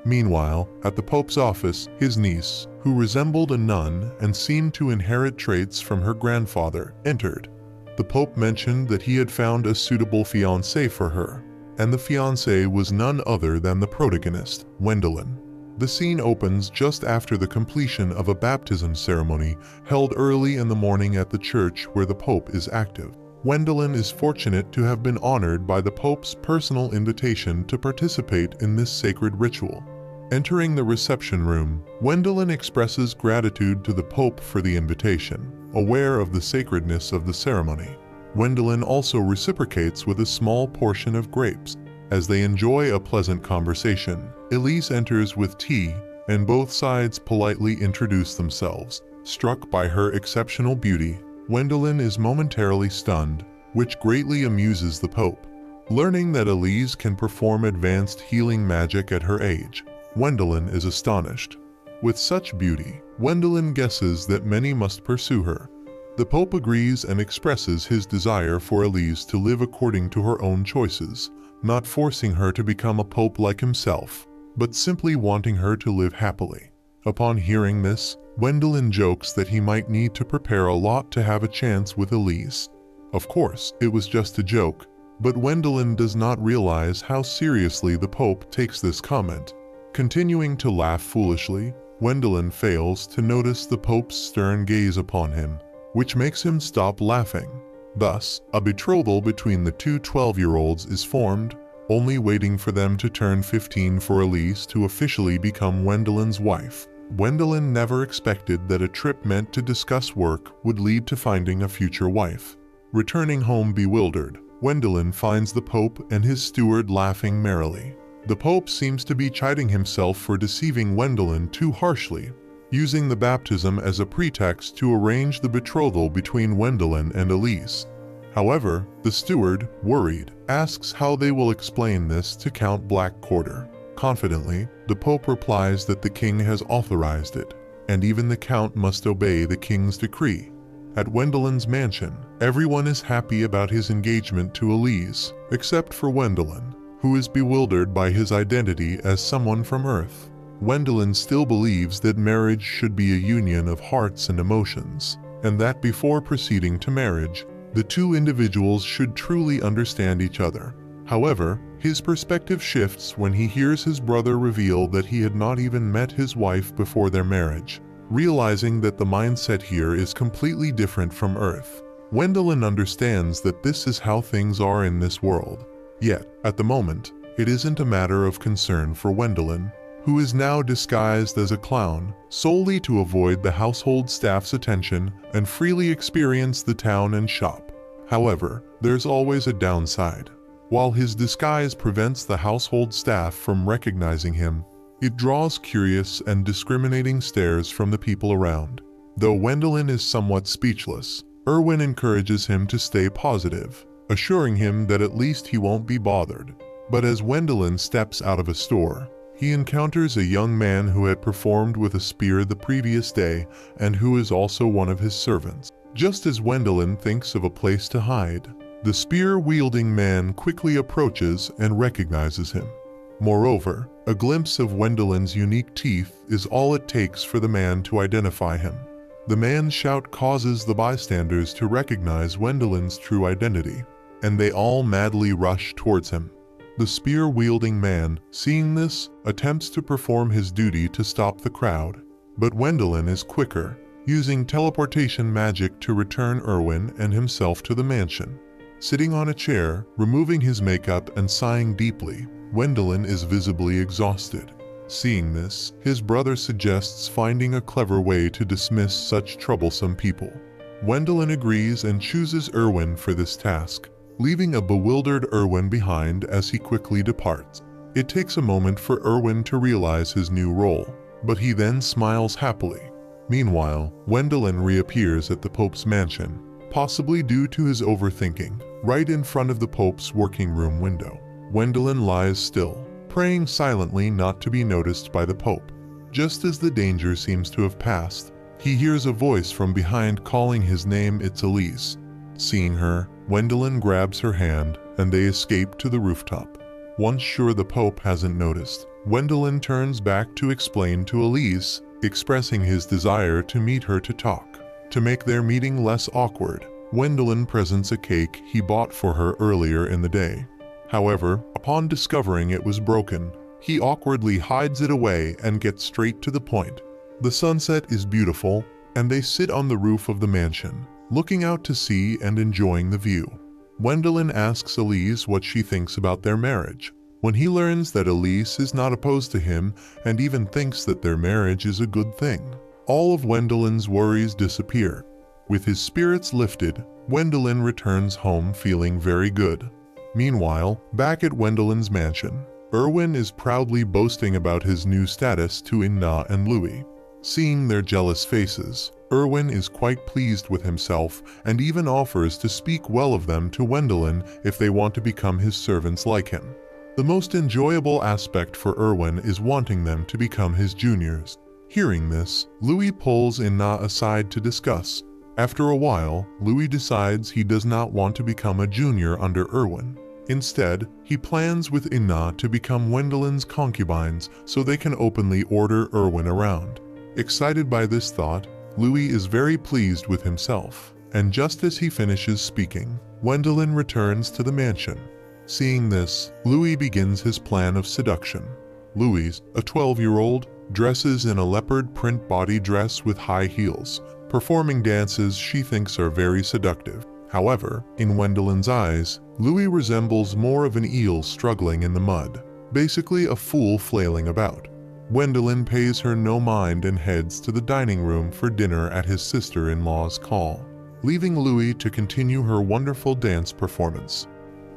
Meanwhile, at the Pope's office, his niece, who resembled a nun and seemed to inherit traits from her grandfather, entered. The Pope mentioned that he had found a suitable fiancé for her, and the fiancé was none other than the protagonist, Wendelin. The scene opens just after the completion of a baptism ceremony held early in the morning at the church where the Pope is active. Wendelin is fortunate to have been honored by the Pope's personal invitation to participate in this sacred ritual. Entering the reception room, Wendelin expresses gratitude to the Pope for the invitation, aware of the sacredness of the ceremony. Wendelin also reciprocates with a small portion of grapes. As they enjoy a pleasant conversation, Elise enters with tea, and both sides politely introduce themselves. Struck by her exceptional beauty, Wendelin is momentarily stunned, which greatly amuses the Pope. Learning that Elise can perform advanced healing magic at her age, Wendelin is astonished. With such beauty, Wendelin guesses that many must pursue her. The Pope agrees and expresses his desire for Elise to live according to her own choices, not forcing her to become a pope like himself, but simply wanting her to live happily. Upon hearing this, Wendelin jokes that he might need to prepare a lot to have a chance with Elise. Of course, it was just a joke, but Wendelin does not realize how seriously the Pope takes this comment. Continuing to laugh foolishly, Wendelin fails to notice the Pope's stern gaze upon him, which makes him stop laughing. Thus, a betrothal between the 2 12-year-olds is formed, only waiting for them to turn 15 for Elise to officially become Wendelin's wife. Wendelin never expected that a trip meant to discuss work would lead to finding a future wife. Returning home bewildered, Wendelin finds the Pope and his steward laughing merrily. The Pope seems to be chiding himself for deceiving Wendelin too harshly, using the baptism as a pretext to arrange the betrothal between Wendelin and Elise. However, the steward, worried, asks how they will explain this to Count Blackquarter. Confidently, the Pope replies that the king has authorized it, and even the count must obey the king's decree. At Wendelin's mansion, everyone is happy about his engagement to Elise, except for Wendelin, who is bewildered by his identity as someone from Earth. Wendelin still believes that marriage should be a union of hearts and emotions, and that before proceeding to marriage, the 2 individuals should truly understand each other. However, his perspective shifts when he hears his brother reveal that he had not even met his wife before their marriage. Realizing that the mindset here is completely different from Earth, Wendelin understands that this is how things are in this world. Yet, at the moment, it isn't a matter of concern for Wendelin, who is now disguised as a clown, solely to avoid the household staff's attention and freely experience the town and shop. However, there's always a downside. While his disguise prevents the household staff from recognizing him, it draws curious and discriminating stares from the people around. Though Wendelin is somewhat speechless, Erwin encourages him to stay positive, assuring him that at least he won't be bothered. But as Wendelin steps out of a store, he encounters a young man who had performed with a spear the previous day and who is also one of his servants. Just as Wendelin thinks of a place to hide, the spear-wielding man quickly approaches and recognizes him. Moreover, a glimpse of Wendelin's unique teeth is all it takes for the man to identify him. The man's shout causes the bystanders to recognize Wendelin's true identity, and they all madly rush towards him. The spear-wielding man, seeing this, attempts to perform his duty to stop the crowd, but Wendelin is quicker, using teleportation magic to return Erwin and himself to the mansion. Sitting on a chair, removing his makeup and sighing deeply, Wendelin is visibly exhausted. Seeing this, his brother suggests finding a clever way to dismiss such troublesome people. Wendelin agrees and chooses Erwin for this task, leaving a bewildered Erwin behind as he quickly departs. It takes a moment for Erwin to realize his new role, but he then smiles happily. Meanwhile, Wendelin reappears at the Pope's mansion, possibly due to his overthinking, right in front of the Pope's working room window. Wendelin lies still, praying silently not to be noticed by the Pope. Just as the danger seems to have passed, he hears a voice from behind calling his name. It's Elise. Seeing her, Wendelin grabs her hand and they escape to the rooftop. Once sure the Pope hasn't noticed, Wendelin turns back to explain to Elise, expressing his desire to meet her to talk. To make their meeting less awkward, Wendelin presents a cake he bought for her earlier in the day. However, upon discovering it was broken, he awkwardly hides it away and gets straight to the point. The sunset is beautiful, and they sit on the roof of the mansion, looking out to sea and enjoying the view. Wendelin asks Elise what she thinks about their marriage. When he learns that Elise is not opposed to him and even thinks that their marriage is a good thing, all of Wendelin's worries disappear. With his spirits lifted, Wendelin returns home feeling very good. Meanwhile, back at Wendelin's mansion, Erwin is proudly boasting about his new status to Inna and Louis. Seeing their jealous faces, Erwin is quite pleased with himself and even offers to speak well of them to Wendelin if they want to become his servants like him. The most enjoyable aspect for Erwin is wanting them to become his juniors. Hearing this, Louis pulls Inna aside to discuss. After a while, Louis decides he does not want to become a junior under Erwin. Instead, he plans with Inna to become Wendelin's concubines so they can openly order Erwin around. Excited by this thought, Louis is very pleased with himself, and just as he finishes speaking, Wendelin returns to the mansion. Seeing this, Louis begins his plan of seduction. Louis, a 12-year-old, dresses in a leopard print body dress with high heels, performing dances she thinks are very seductive. However, in Wendelin's eyes, Louis resembles more of an eel struggling in the mud, basically a fool flailing about. Wendelin pays her no mind and heads to the dining room for dinner at his sister-in-law's call, leaving Louis to continue her wonderful dance performance.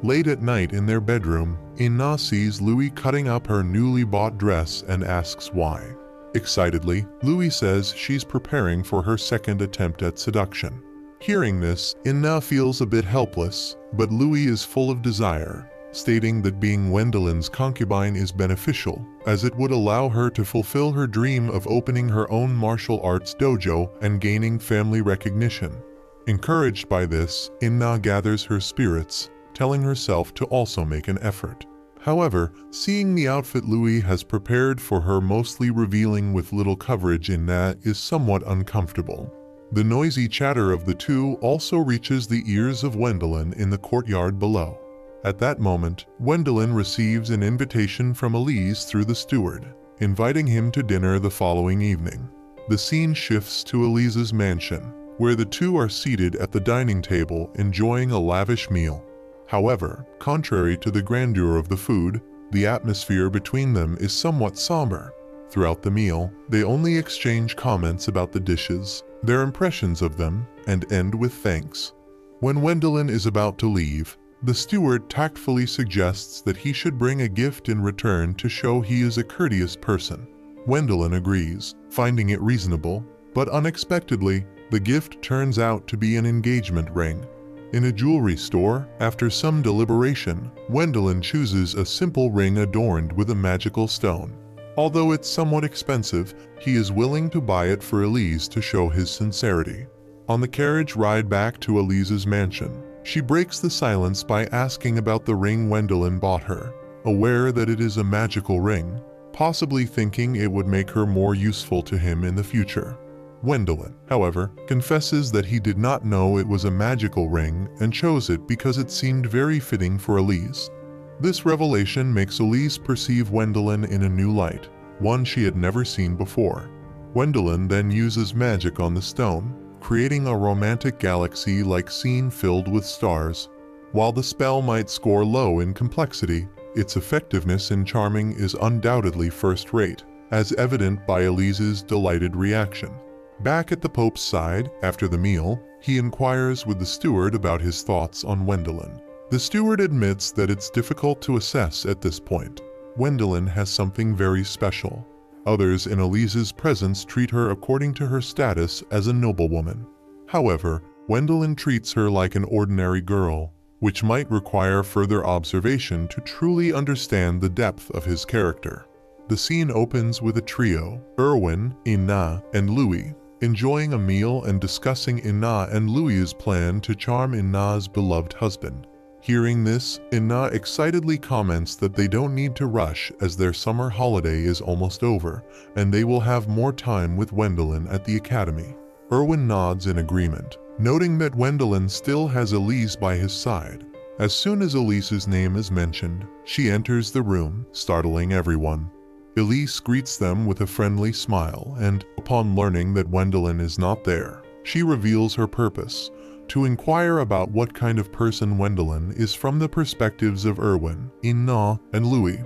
Late at night in their bedroom, Inna sees Louis cutting up her newly bought dress and asks why. Excitedly, Louis says she's preparing for her second attempt at seduction. Hearing this, Inna feels a bit helpless, but Louis is full of desire, stating that being Wendelin's concubine is beneficial, as it would allow her to fulfill her dream of opening her own martial arts dojo and gaining family recognition. Encouraged by this, Inna gathers her spirits, telling herself to also make an effort. However, seeing the outfit Louis has prepared for her mostly revealing with little coverage Inna is somewhat uncomfortable. The noisy chatter of the two also reaches the ears of Wendelin in the courtyard below. At that moment, Wendelin receives an invitation from Elise through the steward, inviting him to dinner the following evening. The scene shifts to Elise's mansion, where the two are seated at the dining table enjoying a lavish meal. However, contrary to the grandeur of the food, the atmosphere between them is somewhat somber. Throughout the meal, they only exchange comments about the dishes, their impressions of them, and end with thanks. When Wendelin is about to leave, the steward tactfully suggests that he should bring a gift in return to show he is a courteous person. Wendelin agrees, finding it reasonable, but unexpectedly, the gift turns out to be an engagement ring. In a jewelry store, after some deliberation, Wendelin chooses a simple ring adorned with a magical stone. Although it's somewhat expensive, he is willing to buy it for Elise to show his sincerity. On the carriage ride back to Elise's mansion, she breaks the silence by asking about the ring Wendelin bought her, aware that it is a magical ring, possibly thinking it would make her more useful to him in the future. Wendelin, however, confesses that he did not know it was a magical ring and chose it because it seemed very fitting for Elise. This revelation makes Elise perceive Wendelin in a new light, one she had never seen before. Wendelin then uses magic on the stone, creating a romantic galaxy-like scene filled with stars. While the spell might score low in complexity, its effectiveness in charming is undoubtedly first-rate, as evident by Elise's delighted reaction. Back at the Pope's side, after the meal, he inquires with the steward about his thoughts on Wendelin. The steward admits that it's difficult to assess at this point. Wendelin has something very special. Others in Elise's presence treat her according to her status as a noblewoman. However, Wendelin treats her like an ordinary girl, which might require further observation to truly understand the depth of his character. The scene opens with a trio, Erwin, Ina, and Louis, enjoying a meal and discussing Ina and Louis's plan to charm Ina's beloved husband. Hearing this, Ina excitedly comments that they don't need to rush as their summer holiday is almost over, and they will have more time with Wendelin at the academy. Erwin nods in agreement, noting that Wendelin still has Elise by his side. As soon as Elise's name is mentioned, she enters the room, startling everyone. Elise greets them with a friendly smile and, upon learning that Wendelin is not there, she reveals her purpose, to inquire about what kind of person Wendelin is from the perspectives of Erwin, Ina, and Louis.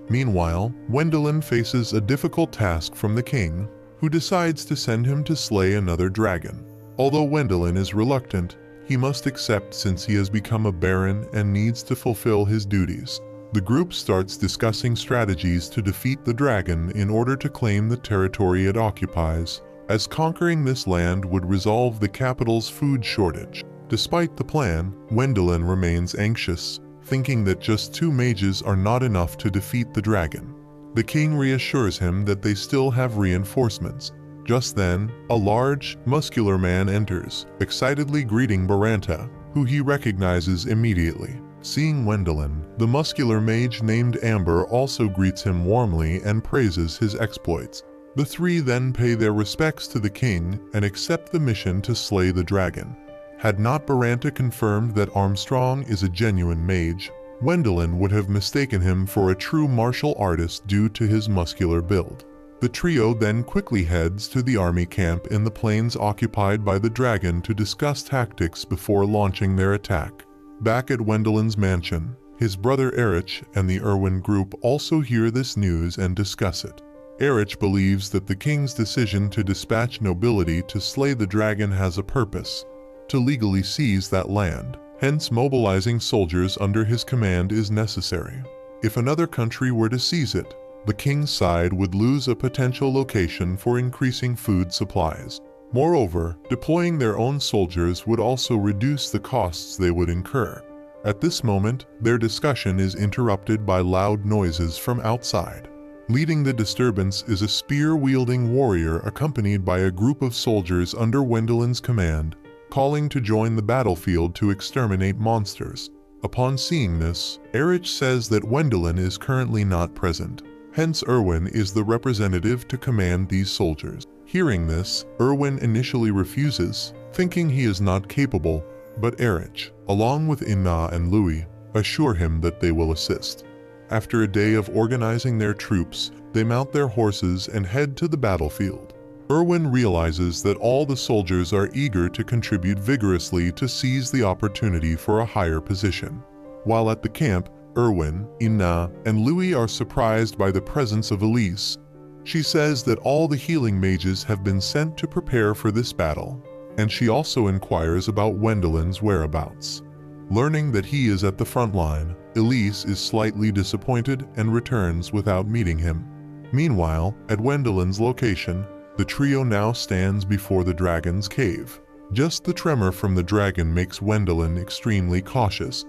Meanwhile, Wendelin faces a difficult task from the king, who decides to send him to slay another dragon. Although Wendelin is reluctant, he must accept since he has become a baron and needs to fulfill his duties. The group starts discussing strategies to defeat the dragon in order to claim the territory it occupies, as conquering this land would resolve the capital's food shortage. Despite the plan, Wendelin remains anxious, thinking that just 2 mages are not enough to defeat the dragon. The king reassures him that they still have reinforcements. Just then, a large, muscular man enters, excitedly greeting Baranta, who he recognizes immediately. Seeing Wendelin, the muscular mage named Amber also greets him warmly and praises his exploits. The three then pay their respects to the king and accept the mission to slay the dragon. Had not Baranta confirmed that Armstrong is a genuine mage, Wendelin would have mistaken him for a true martial artist due to his muscular build. The trio then quickly heads to the army camp in the plains occupied by the dragon to discuss tactics before launching their attack. Back at Wendelin's mansion, his brother Erich and the Erwin group also hear this news and discuss it. Erich believes that the king's decision to dispatch nobility to slay the dragon has a purpose, to legally seize that land. Hence, mobilizing soldiers under his command is necessary. If another country were to seize it, the king's side would lose a potential location for increasing food supplies. Moreover, deploying their own soldiers would also reduce the costs they would incur. At this moment, their discussion is interrupted by loud noises from outside. Leading the disturbance is a spear-wielding warrior accompanied by a group of soldiers under Wendelin's command, calling to join the battlefield to exterminate monsters. Upon seeing this, Erich says that Wendelin is currently not present. Hence, Erwin is the representative to command these soldiers. Hearing this, Erwin initially refuses, thinking he is not capable, but Erich, along with Ina and Louis, assure him that they will assist. After a day of organizing their troops, they mount their horses and head to the battlefield. Erwin realizes that all the soldiers are eager to contribute vigorously to seize the opportunity for a higher position. While at the camp, Erwin, Ina, and Louis are surprised by the presence of Elise. She says that all the healing mages have been sent to prepare for this battle, and she also inquires about Wendelin's whereabouts. Learning that he is at the front line, Elise is slightly disappointed and returns without meeting him. Meanwhile, at Wendelin's location, the trio now stands before the dragon's cave. Just the tremor from the dragon makes Wendelin extremely cautious.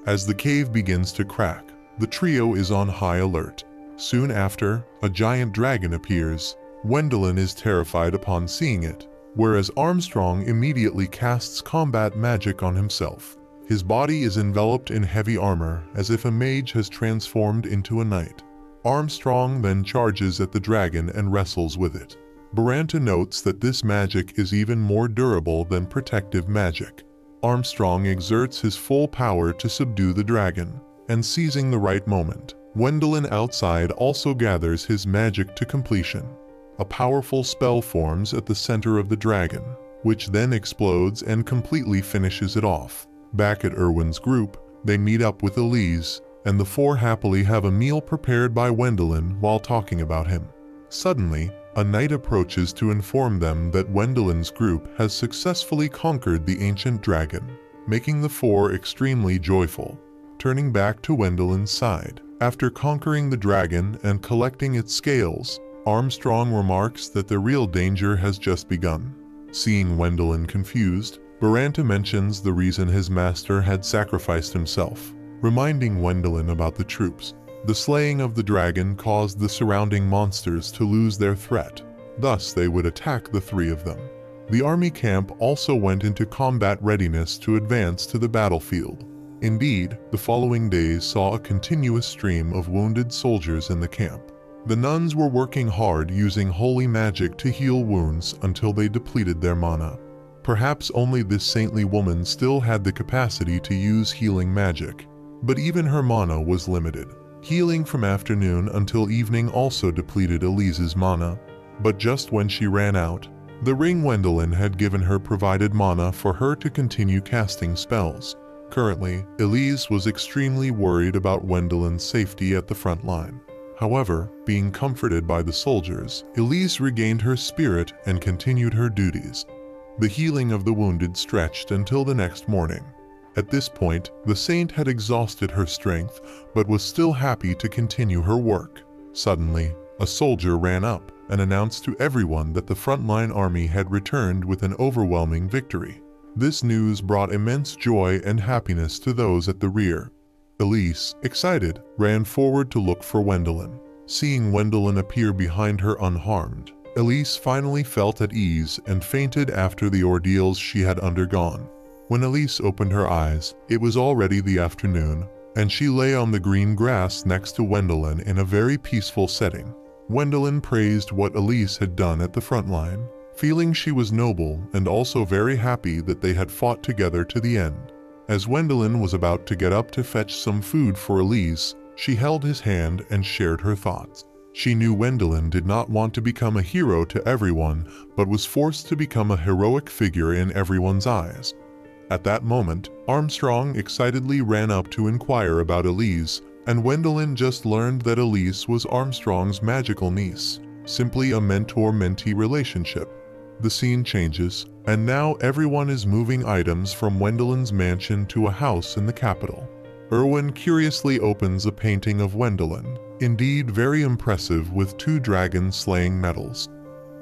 As the cave begins to crack, the trio is on high alert. Soon after, a giant dragon appears. Wendelin is terrified upon seeing it, whereas Armstrong immediately casts combat magic on himself. His body is enveloped in heavy armor, as if a mage has transformed into a knight. Armstrong then charges at the dragon and wrestles with it. Baranta notes that this magic is even more durable than protective magic. Armstrong exerts his full power to subdue the dragon, and seizing the right moment, Wendelin outside also gathers his magic to completion. A powerful spell forms at the center of the dragon, which then explodes and completely finishes it off. Back at Erwin's group, they meet up with Elise, and the four happily have a meal prepared by Wendelin while talking about him. Suddenly, a knight approaches to inform them that Wendelin's group has successfully conquered the ancient dragon, making the four extremely joyful. Turning back to Wendelin's side, after conquering the dragon and collecting its scales, Armstrong remarks that the real danger has just begun. Seeing Wendelin confused, Baranta mentions the reason his master had sacrificed himself, reminding Wendelin about the troops. The slaying of the dragon caused the surrounding monsters to lose their threat, thus they would attack the three of them. The army camp also went into combat readiness to advance to the battlefield. Indeed, the following days saw a continuous stream of wounded soldiers in the camp. The nuns were working hard using holy magic to heal wounds until they depleted their mana. Perhaps only this saintly woman still had the capacity to use healing magic, but even her mana was limited. Healing from afternoon until evening also depleted Elise's mana, but just when she ran out, the ring Wendelin had given her provided mana for her to continue casting spells. Currently, Elise was extremely worried about Wendelin's safety at the front line. However, being comforted by the soldiers, Elise regained her spirit and continued her duties. The healing of the wounded stretched until the next morning. At this point, the saint had exhausted her strength, but was still happy to continue her work. Suddenly, a soldier ran up and announced to everyone that the frontline army had returned with an overwhelming victory. This news brought immense joy and happiness to those at the rear. Elise, excited, ran forward to look for Wendelin. Seeing Wendelin appear behind her unharmed, Elise finally felt at ease and fainted after the ordeals she had undergone. When Elise opened her eyes, it was already the afternoon, and she lay on the green grass next to Wendelin in a very peaceful setting. Wendelin praised what Elise had done at the front line, feeling she was noble and also very happy that they had fought together to the end. As Wendelin was about to get up to fetch some food for Elise, she held his hand and shared her thoughts. She knew Wendelin did not want to become a hero to everyone, but was forced to become a heroic figure in everyone's eyes. At that moment, Armstrong excitedly ran up to inquire about Elise, and Wendelin just learned that Elise was Armstrong's magical niece, simply a mentor-mentee relationship. The scene changes, and now everyone is moving items from Wendelin's mansion to a house in the capital. Erwin curiously opens a painting of Wendelin, indeed very impressive with 2 dragon-slaying medals.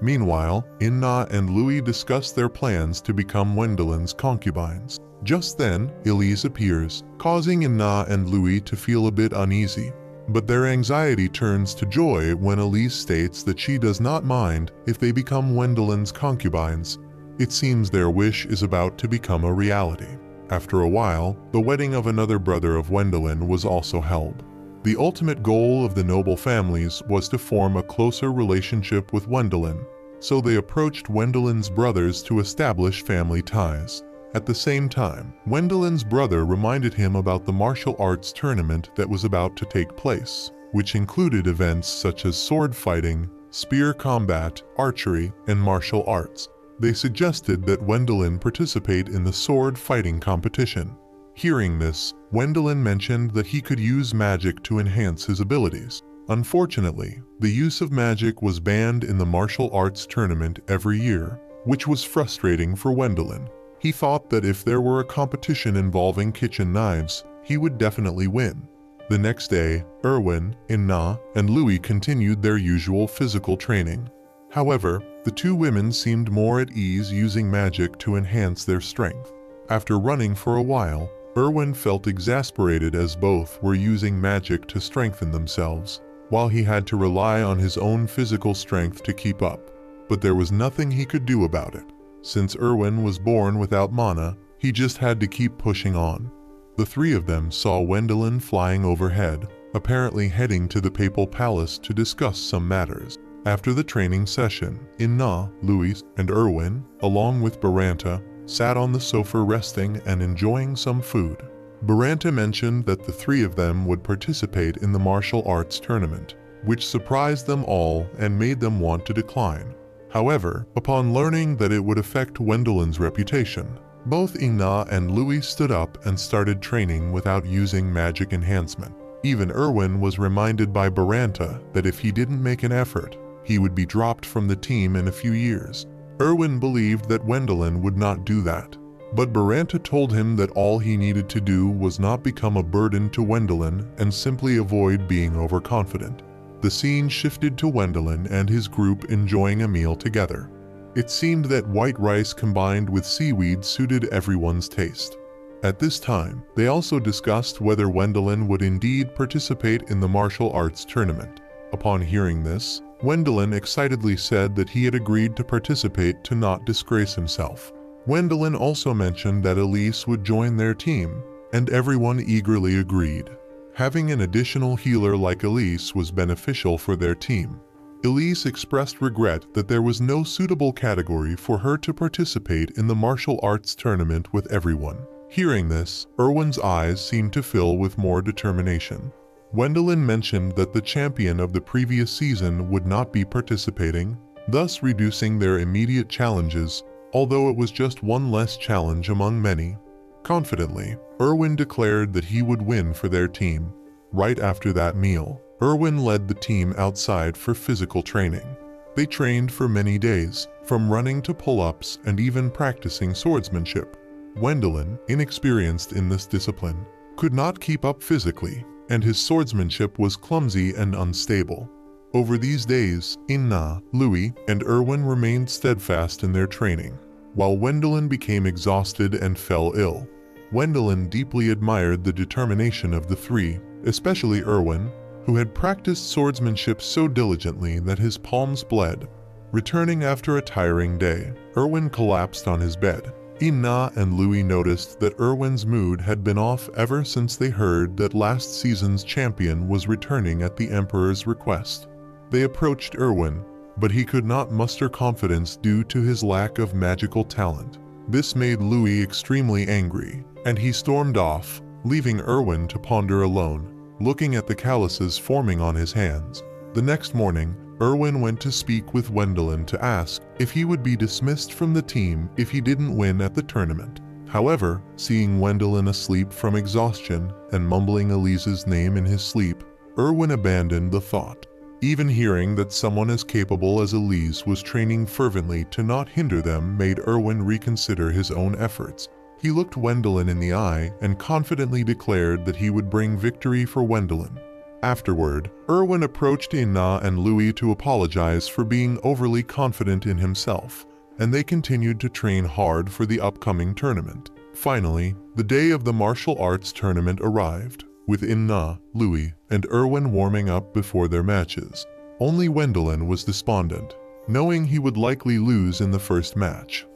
Meanwhile, Inna and Louis discuss their plans to become Wendelin's concubines. Just then, Elise appears, causing Inna and Louis to feel a bit uneasy. But their anxiety turns to joy when Elise states that she does not mind if they become Wendelin's concubines. It seems their wish is about to become a reality. After a while, the wedding of another brother of Wendelin was also held. The ultimate goal of the noble families was to form a closer relationship with Wendelin, so they approached Wendelin's brothers to establish family ties. At the same time, Wendelin's brother reminded him about the martial arts tournament that was about to take place, which included events such as sword fighting, spear combat, archery, and martial arts. They suggested that Wendelin participate in the sword fighting competition. Hearing this, Wendelin mentioned that he could use magic to enhance his abilities. Unfortunately, the use of magic was banned in the martial arts tournament every year, which was frustrating for Wendelin. He thought that if there were a competition involving kitchen knives, he would definitely win. The next day, Erwin, Inna, and Louis continued their usual physical training. However, the two women seemed more at ease using magic to enhance their strength. After running for a while, Erwin felt exasperated as both were using magic to strengthen themselves, while he had to rely on his own physical strength to keep up. But there was nothing he could do about it. Since Erwin was born without mana, he just had to keep pushing on. The three of them saw Wendelin flying overhead, apparently heading to the Papal Palace to discuss some matters. After the training session, Inna, Louis, and Erwin, along with Baranta, sat on the sofa resting and enjoying some food. Baranta mentioned that the three of them would participate in the martial arts tournament, which surprised them all and made them want to decline. However, upon learning that it would affect Wendelin's reputation, both Inna and Louis stood up and started training without using magic enhancement. Even Erwin was reminded by Baranta that if he didn't make an effort, he would be dropped from the team in a few years. Erwin believed that Wendelin would not do that, but Baranta told him that all he needed to do was not become a burden to Wendelin and simply avoid being overconfident. The scene shifted to Wendelin and his group enjoying a meal together. It seemed that white rice combined with seaweed suited everyone's taste. At this time, they also discussed whether Wendelin would indeed participate in the martial arts tournament. Upon hearing this, Wendelin excitedly said that he had agreed to participate to not disgrace himself. Wendelin also mentioned that Elise would join their team, and everyone eagerly agreed. Having an additional healer like Elise was beneficial for their team. Elise expressed regret that there was no suitable category for her to participate in the martial arts tournament with everyone. Hearing this, Erwin's eyes seemed to fill with more determination. Wendelin mentioned that the champion of the previous season would not be participating, thus reducing their immediate challenges, although it was just one less challenge among many. Confidently, Erwin declared that he would win for their team. Right after that meal, Erwin led the team outside for physical training. They trained for many days, from running to pull-ups and even practicing swordsmanship. Wendelin, inexperienced in this discipline, could not keep up physically, and his swordsmanship was clumsy and unstable. Over these days, Inna, Louis, and Erwin remained steadfast in their training, while Wendelin became exhausted and fell ill. Wendelin deeply admired the determination of the three, especially Erwin, who had practiced swordsmanship so diligently that his palms bled. Returning after a tiring day, Erwin collapsed on his bed. Inna and Louis noticed that Erwin's mood had been off ever since they heard that last season's champion was returning at the Emperor's request. They approached Erwin, but he could not muster confidence due to his lack of magical talent. This made Louis extremely angry, and he stormed off, leaving Erwin to ponder alone, looking at the calluses forming on his hands. The next morning, Erwin went to speak with Wendelin to ask if he would be dismissed from the team if he didn't win at the tournament. However, seeing Wendelin asleep from exhaustion and mumbling Elise's name in his sleep, Erwin abandoned the thought. Even hearing that someone as capable as Elise was training fervently to not hinder them made Erwin reconsider his own efforts. He looked Wendelin in the eye and confidently declared that he would bring victory for Wendelin. Afterward, Erwin approached Inna and Louis to apologize for being overly confident in himself, and they continued to train hard for the upcoming tournament. Finally, the day of the martial arts tournament arrived, with Inna, Louis, and Erwin warming up before their matches. Only Wendelin was despondent, knowing he would likely lose in the first match.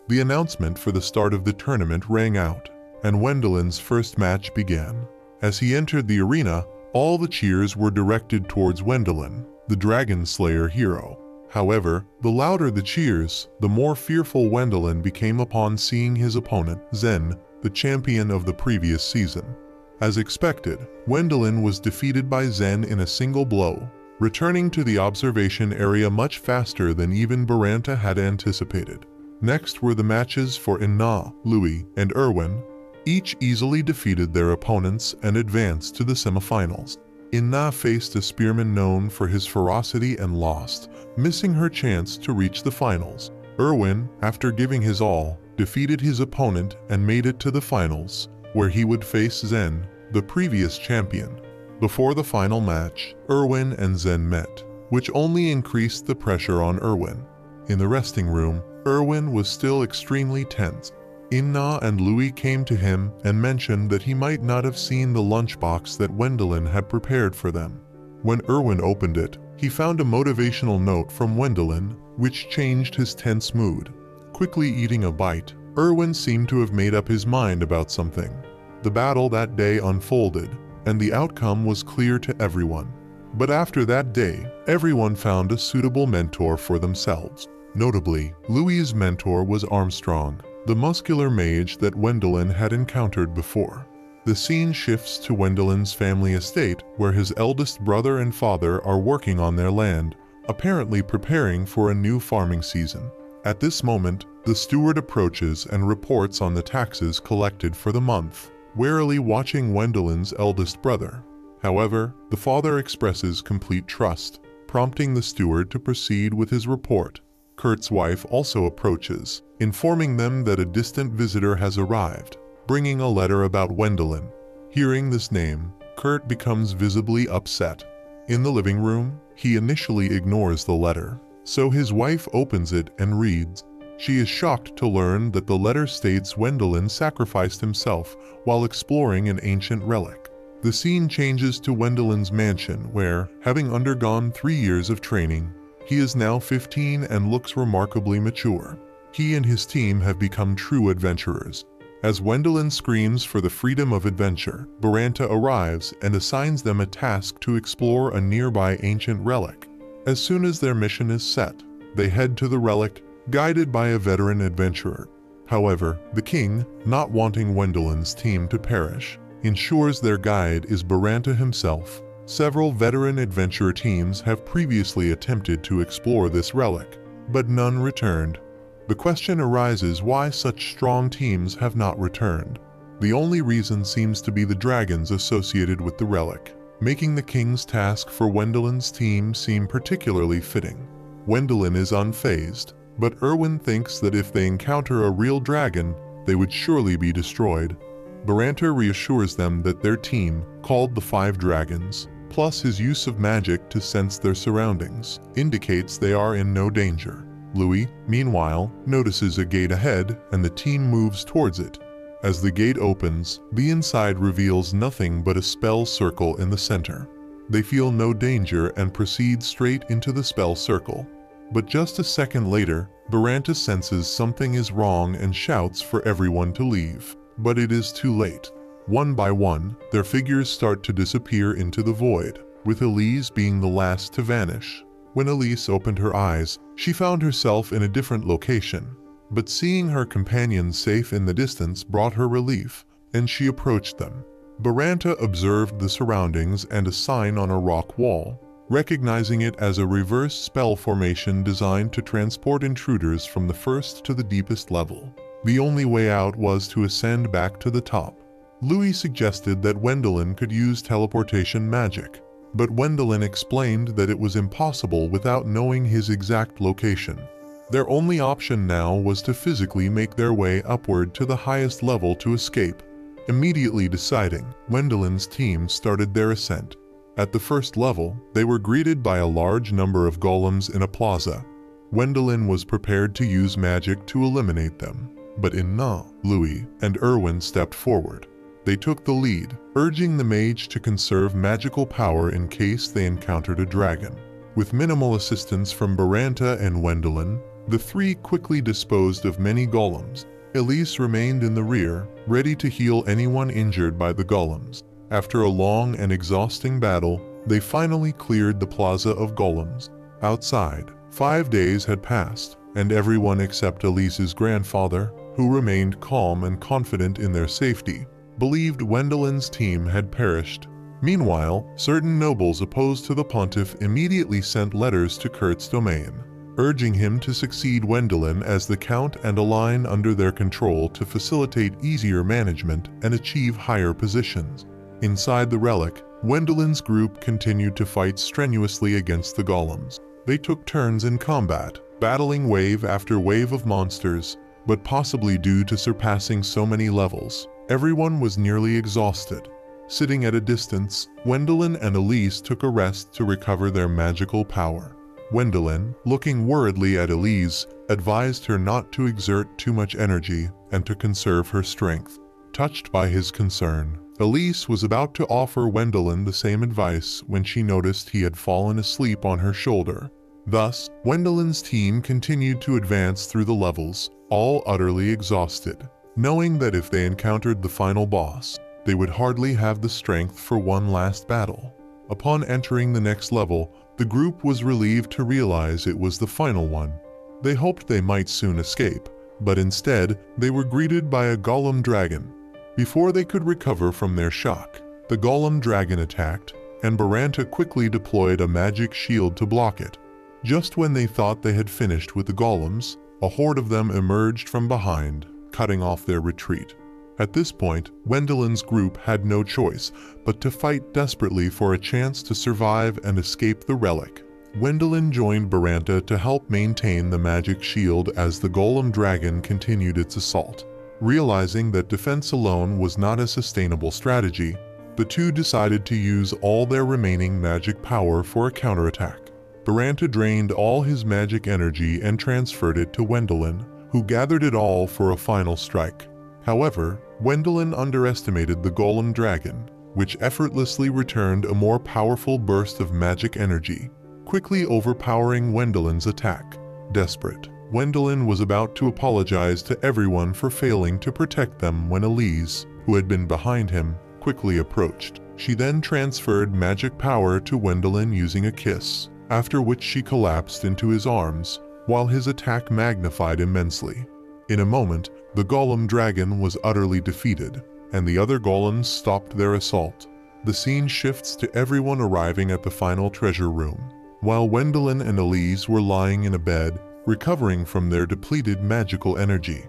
The announcement for the start of the tournament rang out, and Wendelin's first match began. As he entered the arena, all the cheers were directed towards Wendelin, the Dragon Slayer hero. However, the louder the cheers, the more fearful Wendelin became upon seeing his opponent, Zen, the champion of the previous season. As expected, Wendelin was defeated by Zen in a single blow, returning to the observation area much faster than even Baranta had anticipated. Next were the matches for Inna, Louis, and Erwin. Each easily defeated their opponents and advanced to the semifinals. Inna faced a spearman known for his ferocity and lost, missing her chance to reach the finals. Erwin, after giving his all, defeated his opponent and made it to the finals, where he would face Zen, the previous champion. Before the final match, Erwin and Zen met. which only increased the pressure on Erwin. In the resting room, Erwin was still extremely tense. Inna and Louis came to him and mentioned that he might not have seen the lunchbox that Wendelin had prepared for them. When Erwin opened it, he found a motivational note from Wendelin, which changed his tense mood. Quickly eating a bite, Erwin seemed to have made up his mind about something. The battle that day unfolded, and the outcome was clear to everyone. But after that day, everyone found a suitable mentor for themselves. Notably, Louis's mentor was Armstrong, the muscular mage that Wendelin had encountered before. The scene shifts to Wendelin's family estate, where his eldest brother and father are working on their land, apparently preparing for a new farming season. At this moment, the steward approaches and reports on the taxes collected for the month, warily watching Wendelin's eldest brother. However, the father expresses complete trust, prompting the steward to proceed with his report. Kurt's wife also approaches, informing them that a distant visitor has arrived, bringing a letter about Wendelin. Hearing this name, Kurt becomes visibly upset. In the living room, he initially ignores the letter, so his wife opens it and reads. She is shocked to learn that the letter states Wendelin sacrificed himself while exploring an ancient relic. The scene changes to Wendelin's mansion where, having undergone 3 years of training, he is now 15 and looks remarkably mature. He and his team have become true adventurers. As Wendelin screams for the freedom of adventure, Baranta arrives and assigns them a task to explore a nearby ancient relic. As soon as their mission is set, they head to the relic, guided by a veteran adventurer. However, the king, not wanting Wendelin's team to perish, ensures their guide is Baranta himself. Several veteran adventurer teams have previously attempted to explore this relic, but none returned. The question arises why such strong teams have not returned. The only reason seems to be the dragons associated with the relic, making the king's task for Wendelin's team seem particularly fitting. Wendelin is unfazed, but Erwin thinks that if they encounter a real dragon, they would surely be destroyed. Baranta reassures them that their team, called the 5 Dragons, plus his use of magic to sense their surroundings, indicates they are in no danger. Louis, meanwhile, notices a gate ahead and the team moves towards it. As the gate opens, the inside reveals nothing but a spell circle in the center. They feel no danger and proceed straight into the spell circle. But just a second later, Baranta senses something is wrong and shouts for everyone to leave. But it is too late. One by one, their figures start to disappear into the void, with Elise being the last to vanish. When Elise opened her eyes, she found herself in a different location. But seeing her companions safe in the distance brought her relief, and she approached them. Baranta observed the surroundings and a sign on a rock wall, recognizing it as a reverse spell formation designed to transport intruders from the first to the deepest level. The only way out was to ascend back to the top. Louis suggested that Wendelin could use teleportation magic, but Wendelin explained that it was impossible without knowing his exact location. Their only option now was to physically make their way upward to the highest level to escape. Immediately deciding, Wendelin's team started their ascent. At the first level, they were greeted by a large number of golems in a plaza. Wendelin was prepared to use magic to eliminate them, but Inna, Louis, and Erwin stepped forward. They took the lead, urging the mage to conserve magical power in case they encountered a dragon. With minimal assistance from Baranta and Wendelin, the 3 quickly disposed of many golems. Elise remained in the rear, ready to heal anyone injured by the golems. After a long and exhausting battle, they finally cleared the plaza of golems. Outside, 5 days had passed, and everyone except Elise's grandfather, who remained calm and confident in their safety, believed Wendelin's team had perished. Meanwhile, certain nobles opposed to the pontiff immediately sent letters to Kurt's domain, urging him to succeed Wendelin as the count and align under their control to facilitate easier management and achieve higher positions. Inside the relic, Wendelin's group continued to fight strenuously against the golems. They took turns in combat, battling wave after wave of monsters, but possibly due to surpassing so many levels, everyone was nearly exhausted. Sitting at a distance, Gwendolyn and Elise took a rest to recover their magical power. Gwendolyn, looking worriedly at Elise, advised her not to exert too much energy and to conserve her strength. Touched by his concern, Elise was about to offer Gwendolyn the same advice when she noticed he had fallen asleep on her shoulder. Thus, Gwendolyn's team continued to advance through the levels, all utterly exhausted, knowing that if they encountered the final boss, they would hardly have the strength for one last battle. Upon entering the next level, the group was relieved to realize it was the final one. They hoped they might soon escape, but instead, they were greeted by a golem dragon. Before they could recover from their shock, the golem dragon attacked, and Baranta quickly deployed a magic shield to block it. Just when they thought they had finished with the golems, a horde of them emerged from behind, cutting off their retreat. At this point, Gwendolyn's group had no choice but to fight desperately for a chance to survive and escape the relic. Gwendolyn joined Baranta to help maintain the magic shield as the golem dragon continued its assault. Realizing that defense alone was not a sustainable strategy, the two decided to use all their remaining magic power for a counterattack. Baranta drained all his magic energy and transferred it to Gwendolyn, who gathered it all for a final strike. However, Gwendolyn underestimated the golem dragon, which effortlessly returned a more powerful burst of magic energy, quickly overpowering Gwendolyn's attack. Desperate, Gwendolyn was about to apologize to everyone for failing to protect them when Elise, who had been behind him, quickly approached. She then transferred magic power to Gwendolyn using a kiss, after which she collapsed into his arms, while his attack magnified immensely. In a moment, the golem dragon was utterly defeated, and the other golems stopped their assault. The scene shifts to everyone arriving at the final treasure room, while Gwendolyn and Elise were lying in a bed, recovering from their depleted magical energy.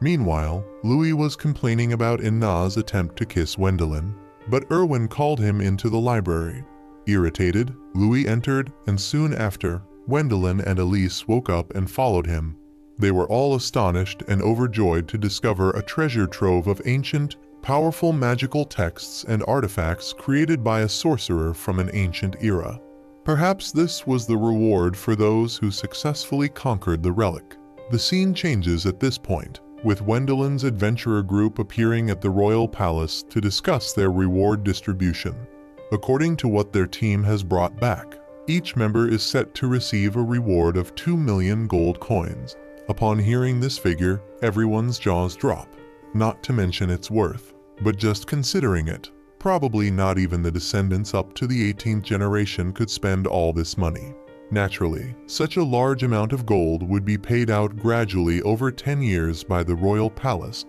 Meanwhile, Louis was complaining about Ina's attempt to kiss Gwendolyn, but Erwin called him into the library. Irritated, Louis entered, and soon after, Gwendolyn and Elise woke up and followed him. They were all astonished and overjoyed to discover a treasure trove of ancient, powerful magical texts and artifacts created by a sorcerer from an ancient era. Perhaps this was the reward for those who successfully conquered the relic. The scene changes at this point, with Gwendolyn's adventurer group appearing at the royal palace to discuss their reward distribution. According to what their team has brought back, each member is set to receive a reward of 2 million gold coins. Upon hearing this figure, everyone's jaws drop, not to mention its worth. But just considering it, probably not even the descendants up to the 18th generation could spend all this money. Naturally, such a large amount of gold would be paid out gradually over 10 years by the royal palace.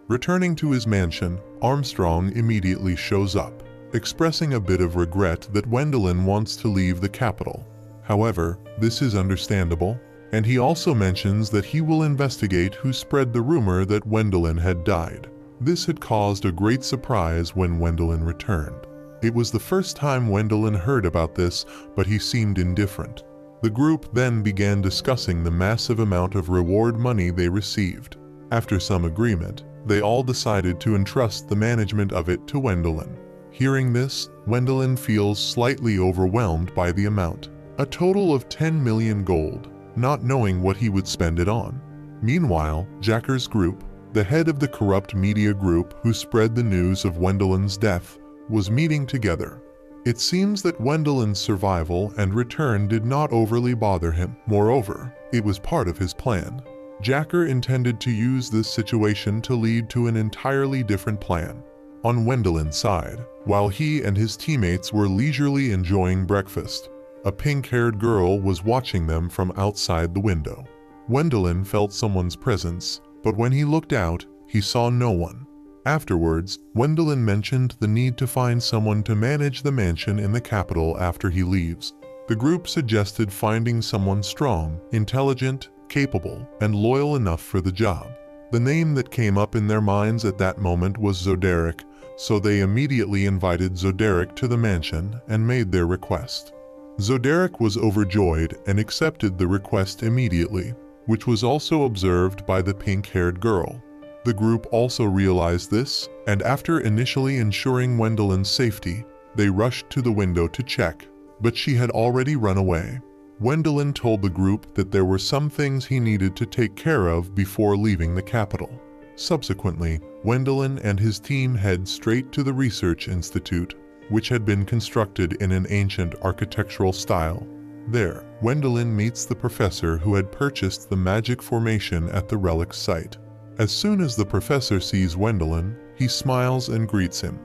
Returning to his mansion, Armstrong immediately shows up, expressing a bit of regret that Gwendolyn wants to leave the capital. However, this is understandable, and he also mentions that he will investigate who spread the rumor that Gwendolyn had died. This had caused a great surprise when Gwendolyn returned. It was the first time Gwendolyn heard about this, but he seemed indifferent. The group then began discussing the massive amount of reward money they received. After some agreement, they all decided to entrust the management of it to Gwendolyn. Hearing this, Gwendolyn feels slightly overwhelmed by the amount. A total of 10 million gold, not knowing what he would spend it on. Meanwhile, Jacker's group, the head of the corrupt media group who spread the news of Gwendolyn's death, was meeting together. It seems that Gwendolyn's survival and return did not overly bother him. Moreover, it was part of his plan. Jacker intended to use this situation to lead to an entirely different plan. On Gwendolyn's side, while he and his teammates were leisurely enjoying breakfast, a pink-haired girl was watching them from outside the window. Gwendolyn felt someone's presence, but when he looked out, he saw no one. Afterwards, Gwendolyn mentioned the need to find someone to manage the mansion in the capital after he leaves. The group suggested finding someone strong, intelligent, capable, and loyal enough for the job. The name that came up in their minds at that moment was Zoderic, so they immediately invited Zoderic to the mansion and made their request. Zoderic was overjoyed and accepted the request immediately, which was also observed by the pink-haired girl. The group also realized this, and after initially ensuring Wendellin's safety, they rushed to the window to check, but she had already run away. Wendelin told the group that there were some things he needed to take care of before leaving the capital. Subsequently, Wendelin and his team head straight to the research institute, which had been constructed in an ancient architectural style. There, Wendelin meets the professor who had purchased the magic formation at the relic site. As soon as the professor sees Wendelin, he smiles and greets him.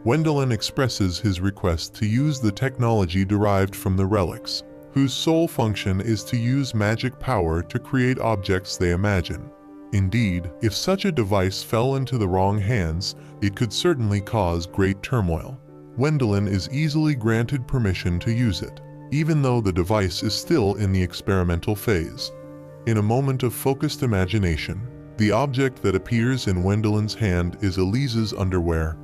Wendelin expresses his request to use the technology derived from the relics, whose sole function is to use magic power to create objects they imagine. Indeed, if such a device fell into the wrong hands, it could certainly cause great turmoil. Wendelin is easily granted permission to use it, even though the device is still in the experimental phase. In a moment of focused imagination, the object that appears in Wendelin's hand is Elise's underwear.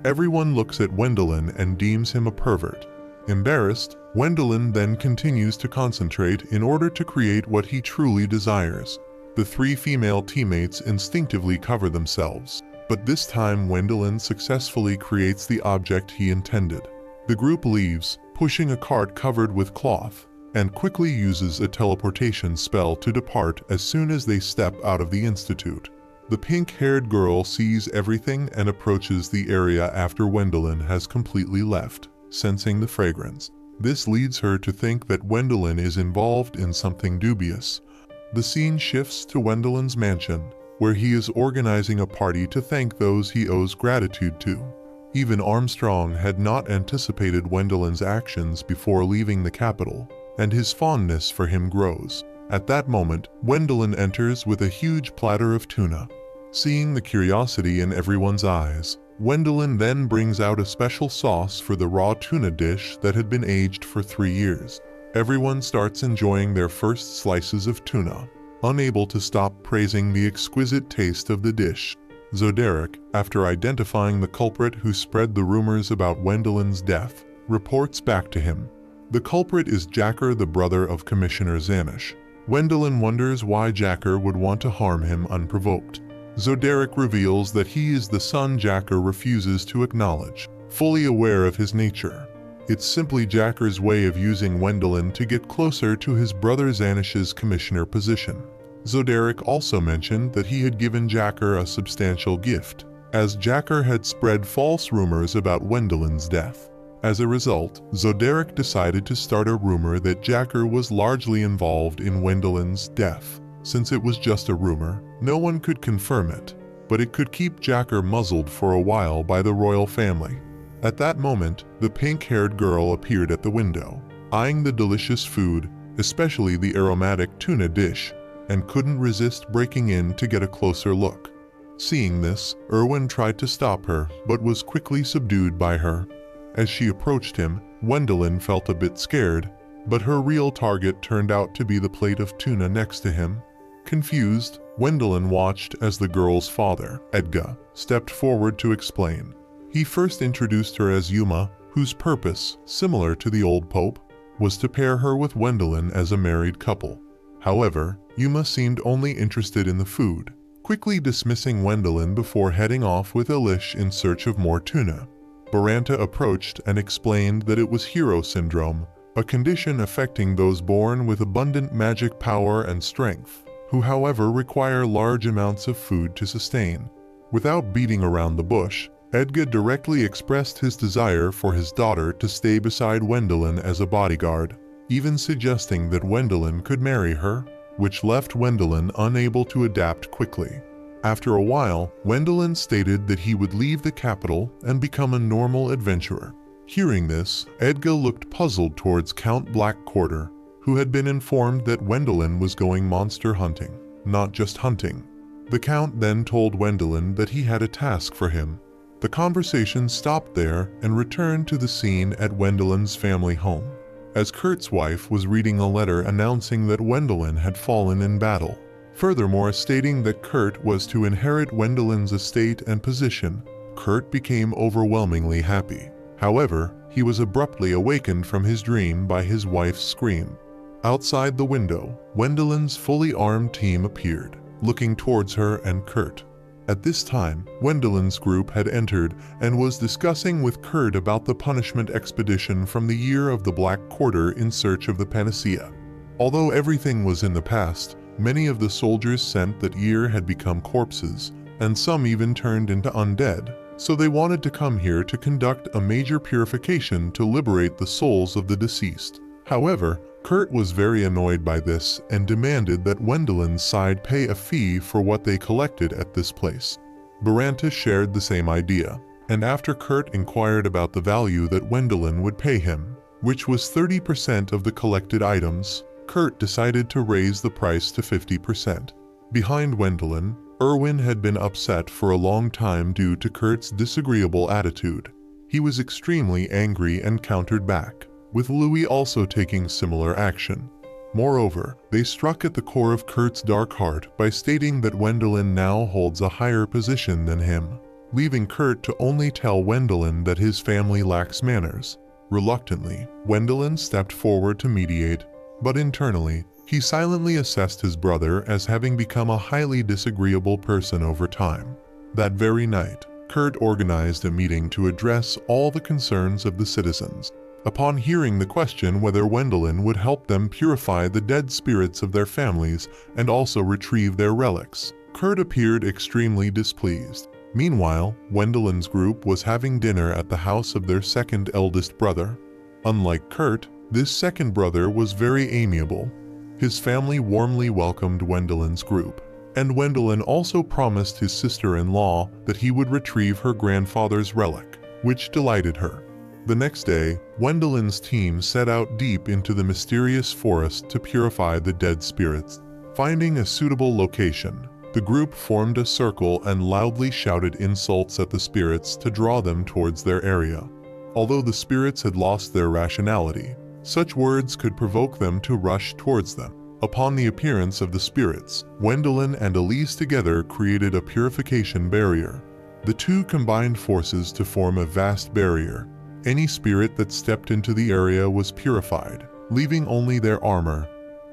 Everyone looks at Wendelin and deems him a pervert. Embarrassed, Wendelin then continues to concentrate in order to create what he truly desires. The three female teammates instinctively cover themselves, but this time Wendelin successfully creates the object he intended. The group leaves, pushing a cart covered with cloth, and quickly uses a teleportation spell to depart as soon as they step out of the institute. The pink-haired girl sees everything and approaches the area after Wendelin has completely left, sensing the fragrance. This leads her to think that Wendelin is involved in something dubious. The scene shifts to Wendelin's mansion, where he is organizing a party to thank those he owes gratitude to. Even Armstrong had not anticipated Wendelin's actions before leaving the capital, and his fondness for him grows. At that moment, Wendelin enters with a huge platter of tuna. Seeing the curiosity in everyone's eyes, Wendelin then brings out a special sauce for the raw tuna dish that had been aged for 3 years. Everyone starts enjoying their first slices of tuna, unable to stop praising the exquisite taste of the dish. Zoderic, after identifying the culprit who spread the rumors about Wendelin's death, reports back to him. The culprit is Jacker, the brother of Commissioner Zanish. Wendelin wonders why Jacker would want to harm him unprovoked. Zoderic reveals that he is the son Jacker refuses to acknowledge, fully aware of his nature. It's simply Jacker's way of using Wendelin to get closer to his brother Zanish's commissioner position. Zoderic also mentioned that he had given Jacker a substantial gift, as Jacker had spread false rumors about Wendelin's death. As a result, Zoderic decided to start a rumor that Jacker was largely involved in Wendelin's death. Since it was just a rumor, no one could confirm it, but it could keep Jacker muzzled for a while by the royal family. At that moment, the pink-haired girl appeared at the window, eyeing the delicious food, especially the aromatic tuna dish, and couldn't resist breaking in to get a closer look. Seeing this, Erwin tried to stop her, but was quickly subdued by her. As she approached him, Wendelin felt a bit scared, but her real target turned out to be the plate of tuna next to him. Confused, Wendelin watched as the girl's father, Edgar, stepped forward to explain. He first introduced her as Yuma, whose purpose, similar to the old pope, was to pair her with Wendelin as a married couple. However, Yuma seemed only interested in the food, quickly dismissing Wendelin before heading off with Elish in search of more tuna. Baranta approached and explained that it was hero syndrome, a condition affecting those born with abundant magic power and strength, who however require large amounts of food to sustain. Without beating around the bush, Edgar directly expressed his desire for his daughter to stay beside Wendelin as a bodyguard, even suggesting that Wendelin could marry her, which left Wendelin unable to adapt quickly. After a while, Wendelin stated that he would leave the capital and become a normal adventurer. Hearing this, Edgar looked puzzled towards Count Blackquarter, who had been informed that Wendelin was going monster hunting, not just hunting. The Count then told Wendelin that he had a task for him. The conversation stopped there and returned to the scene at Wendelin's family home, as Kurt's wife was reading a letter announcing that Wendelin had fallen in battle. Furthermore, stating that Kurt was to inherit Wendelin's estate and position. Kurt became overwhelmingly happy. However, he was abruptly awakened from his dream by his wife's scream. Outside the window, Wendelin's fully armed team appeared, looking towards her and Kurt. At this time, Wendellin's group had entered and was discussing with Kurt about the punishment expedition from the year of the Black Quarter in search of the panacea. Although everything was in the past, many of the soldiers sent that year had become corpses, and some even turned into undead, so they wanted to come here to conduct a major purification to liberate the souls of the deceased. However, Kurt was very annoyed by this and demanded that Wendellin's side pay a fee for what they collected at this place. Baranta shared the same idea, and after Kurt inquired about the value that Wendelin would pay him, which was 30% of the collected items, Kurt decided to raise the price to 50%. Behind Wendelin, Erwin had been upset for a long time due to Kurt's disagreeable attitude. He was extremely angry and countered back, with Louis also taking similar action. Moreover, they struck at the core of Kurt's dark heart by stating that Wendelin now holds a higher position than him, leaving Kurt to only tell Wendelin that his family lacks manners. Reluctantly, Wendelin stepped forward to mediate, but internally, he silently assessed his brother as having become a highly disagreeable person over time. That very night, Kurt organized a meeting to address all the concerns of the citizens. Upon hearing the question whether Wendelin would help them purify the dead spirits of their families and also retrieve their relics, Kurt appeared extremely displeased. Meanwhile, Wendelin's group was having dinner at the house of their second eldest brother. Unlike Kurt, this second brother was very amiable. His family warmly welcomed Wendelin's group, and Wendelin also promised his sister-in-law that he would retrieve her grandfather's relic, which delighted her. The next day, Wendelin's team set out deep into the mysterious forest to purify the dead spirits. Finding a suitable location, the group formed a circle and loudly shouted insults at the spirits to draw them towards their area. Although the spirits had lost their rationality, such words could provoke them to rush towards them. Upon the appearance of the spirits, Wendelin and Elise together created a purification barrier. The two combined forces to form a vast barrier. Any spirit that stepped into the area was purified, leaving only their armor.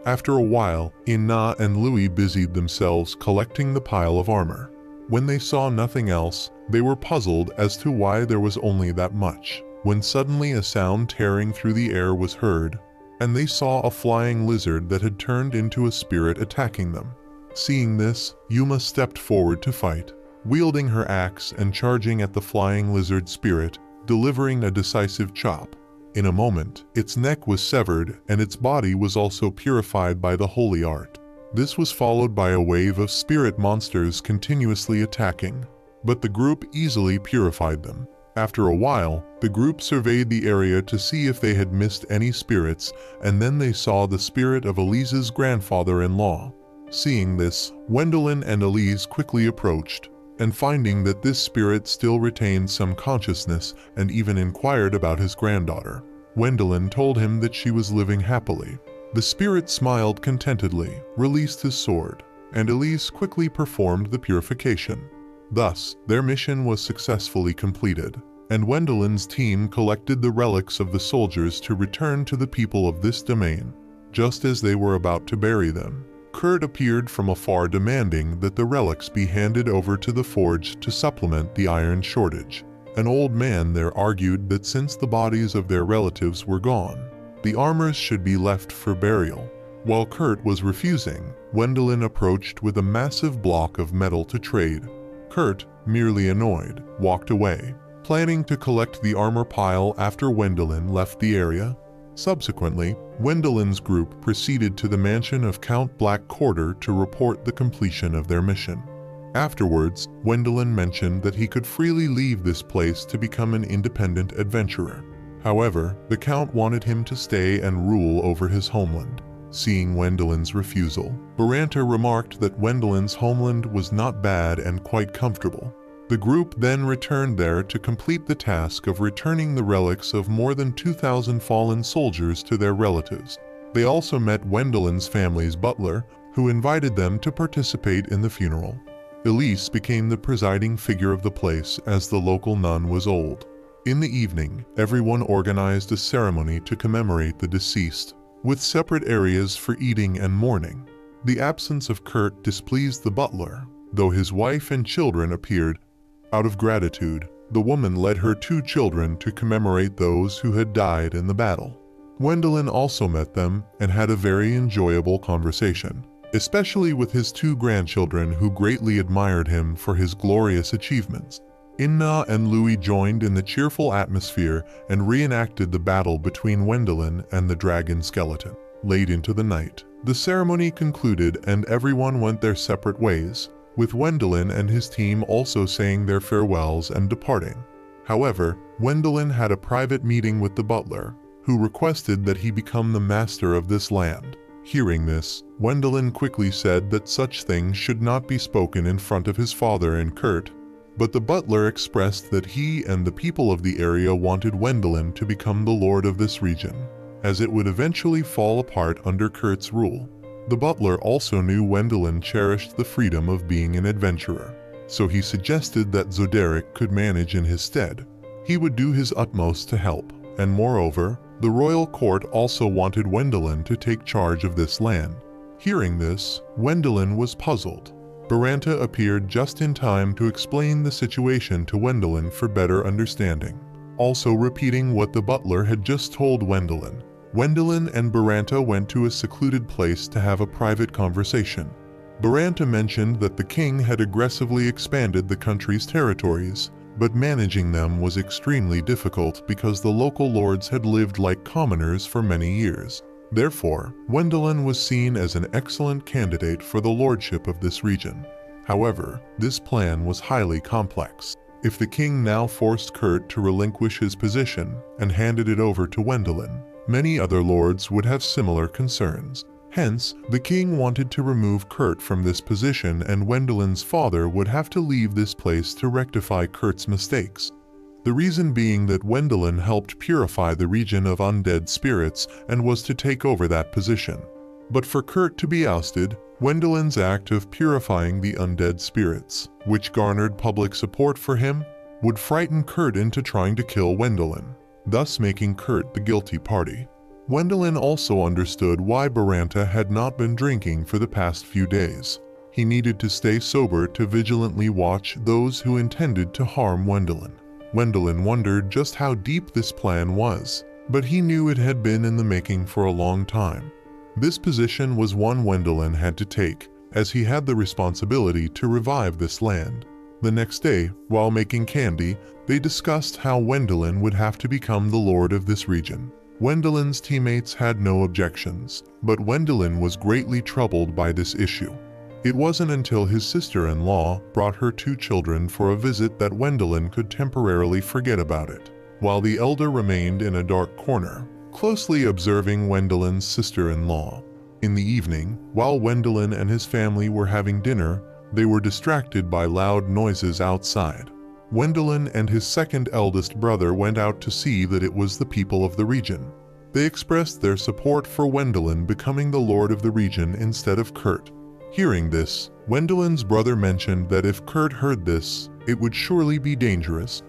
After a while, Inna and Louis busied themselves collecting the pile of armor. When they saw nothing else, they were puzzled as to why there was only that much. When suddenly a sound tearing through the air was heard, and they saw a flying lizard that had turned into a spirit attacking them. Seeing this, Yuma stepped forward to fight, wielding her axe and charging at the flying lizard spirit, delivering a decisive chop. In a moment, its neck was severed and its body was also purified by the holy art. This was followed by a wave of spirit monsters continuously attacking, but the group easily purified them. After a while, the group surveyed the area to see if they had missed any spirits, and then they saw the spirit of Elise's grandfather-in-law. Seeing this, Wendelin and Elise quickly approached, and finding that this spirit still retained some consciousness and even inquired about his granddaughter, Wendelin told him that she was living happily. The spirit smiled contentedly, released his sword, and Elise quickly performed the purification. Thus, their mission was successfully completed, and Wendelin's team collected the relics of the soldiers to return to the people of this domain. Just as they were about to bury them, Kurt appeared from afar demanding that the relics be handed over to the forge to supplement the iron shortage. An old man there argued that since the bodies of their relatives were gone, the armors should be left for burial. While Kurt was refusing, Wendelin approached with a massive block of metal to trade. Kurt, merely annoyed, walked away, planning to collect the armor pile after Wendelin left the area. Subsequently, Wendelin's group proceeded to the mansion of Count Black Quarter to report the completion of their mission. Afterwards, Wendelin mentioned that he could freely leave this place to become an independent adventurer. However, the Count wanted him to stay and rule over his homeland. Seeing Wendelin's refusal, Baranta remarked that Wendelin's homeland was not bad and quite comfortable. The group then returned there to complete the task of returning the relics of more than 2,000 fallen soldiers to their relatives. They also met Wendelin's family's butler, who invited them to participate in the funeral. Elise became the presiding figure of the place as the local nun was old. In the evening, everyone organized a ceremony to commemorate the deceased, with separate areas for eating and mourning. The absence of Kurt displeased the butler, though his wife and children appeared. Out of gratitude, the woman led her 2 children to commemorate those who had died in the battle. Gwendolen also met them and had a very enjoyable conversation, especially with his 2 grandchildren who greatly admired him for his glorious achievements. Inna and Louis joined in the cheerful atmosphere and reenacted the battle between Gwendolen and the dragon skeleton. Late into the night, the ceremony concluded and everyone went their separate ways, with Gwendolen and his team also saying their farewells and departing. However, Gwendolen had a private meeting with the butler, who requested that he become the master of this land. Hearing this, Gwendolen quickly said that such things should not be spoken in front of his father and Kurt, but the butler expressed that he and the people of the area wanted Gwendolen to become the lord of this region, as it would eventually fall apart under Kurt's rule. The butler also knew Gwendolen cherished the freedom of being an adventurer, so he suggested that Zoderic could manage in his stead. He would do his utmost to help, and moreover, the royal court also wanted Gwendolen to take charge of this land. Hearing this, Gwendolen was puzzled. Baranta appeared just in time to explain the situation to Gwendolen for better understanding, also repeating what the butler had just told Gwendolen. Gwendolen and Baranta went to a secluded place to have a private conversation. Baranta mentioned that the king had aggressively expanded the country's territories, but managing them was extremely difficult because the local lords had lived like commoners for many years. Therefore, Gwendolen was seen as an excellent candidate for the lordship of this region. However, this plan was highly complex. If the king now forced Kurt to relinquish his position and handed it over to Gwendolen, many other lords would have similar concerns. Hence, the king wanted to remove Kurt from this position and Gwendolen's father would have to leave this place to rectify Kurt's mistakes. The reason being that Gwendolen helped purify the region of undead spirits and was to take over that position. But for Kurt to be ousted, Gwendolen's act of purifying the undead spirits, which garnered public support for him, would frighten Kurt into trying to kill Gwendolen, thus making Kurt the guilty party. Gwendolen also understood why Baranta had not been drinking for the past few days. He needed to stay sober to vigilantly watch those who intended to harm Gwendolen. Gwendolen wondered just how deep this plan was, but he knew it had been in the making for a long time. This position was one Gwendolen had to take, as he had the responsibility to revive this land. The next day, while making candy, they discussed how Gwendolen would have to become the lord of this region. Gwendolen's teammates had no objections, but Gwendolen was greatly troubled by this issue. It wasn't until his sister-in-law brought her 2 children for a visit that Gwendolen could temporarily forget about it, while the elder remained in a dark corner, closely observing Gwendolen's sister-in-law. In the evening, while Gwendolen and his family were having dinner, they were distracted by loud noises outside. Gwendolen and his second eldest brother went out to see that it was the people of the region. They expressed their support for Gwendolen becoming the lord of the region instead of Kurt. Hearing this, Gwendolen's brother mentioned that if Kurt heard this, it would surely be dangerous.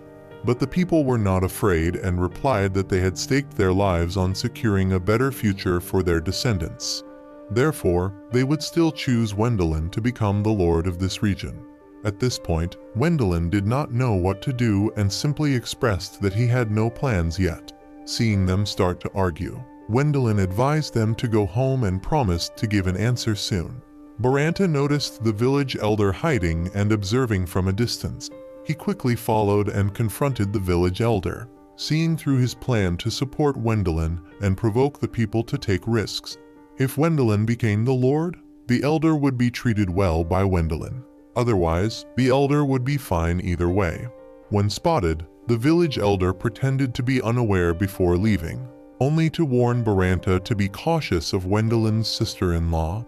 But the people were not afraid and replied that they had staked their lives on securing a better future for their descendants. Therefore, they would still choose Gwendolen to become the lord of this region. At this point, Gwendolen did not know what to do and simply expressed that he had no plans yet. Seeing them start to argue, Gwendolen advised them to go home and promised to give an answer soon. Baranta noticed the village elder hiding and observing from a distance. He quickly followed and confronted the village elder, seeing through his plan to support Gwendolen and provoke the people to take risks. If Gwendolen became the lord, the elder would be treated well by Gwendolen. Otherwise, the elder would be fine either way. When spotted, the village elder pretended to be unaware before leaving, only to warn Baranta to be cautious of Gwendolen's sister-in-law.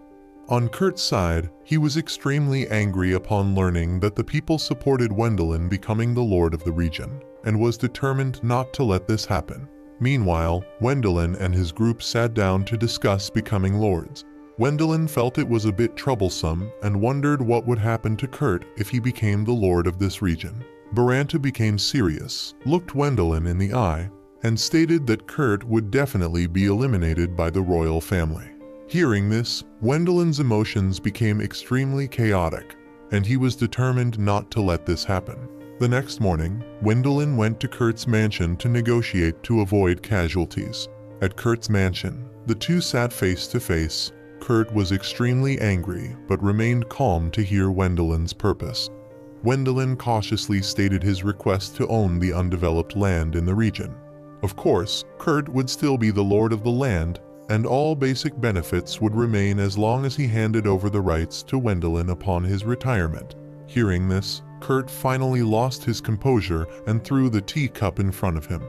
On Kurt's side, he was extremely angry upon learning that the people supported Gwendolen becoming the lord of the region, and was determined not to let this happen. Meanwhile, Gwendolen and his group sat down to discuss becoming lords. Gwendolen felt it was a bit troublesome and wondered what would happen to Kurt if he became the lord of this region. Baranta became serious, looked Gwendolen in the eye, and stated that Kurt would definitely be eliminated by the royal family. Hearing this, Gwendolen's emotions became extremely chaotic. and he was determined not to let this happen. The next morning, Wendelin went to Kurt's mansion to negotiate to avoid casualties. At Kurt's mansion, the two sat face to face. Kurt was extremely angry, but remained calm to hear Wendelin's purpose. Wendelin cautiously stated his request to own the undeveloped land in the region. Of course, Kurt would still be the lord of the land, and all basic benefits would remain as long as he handed over the rights to Wendelin upon his retirement. Hearing this, Kurt finally lost his composure and threw the teacup in front of him.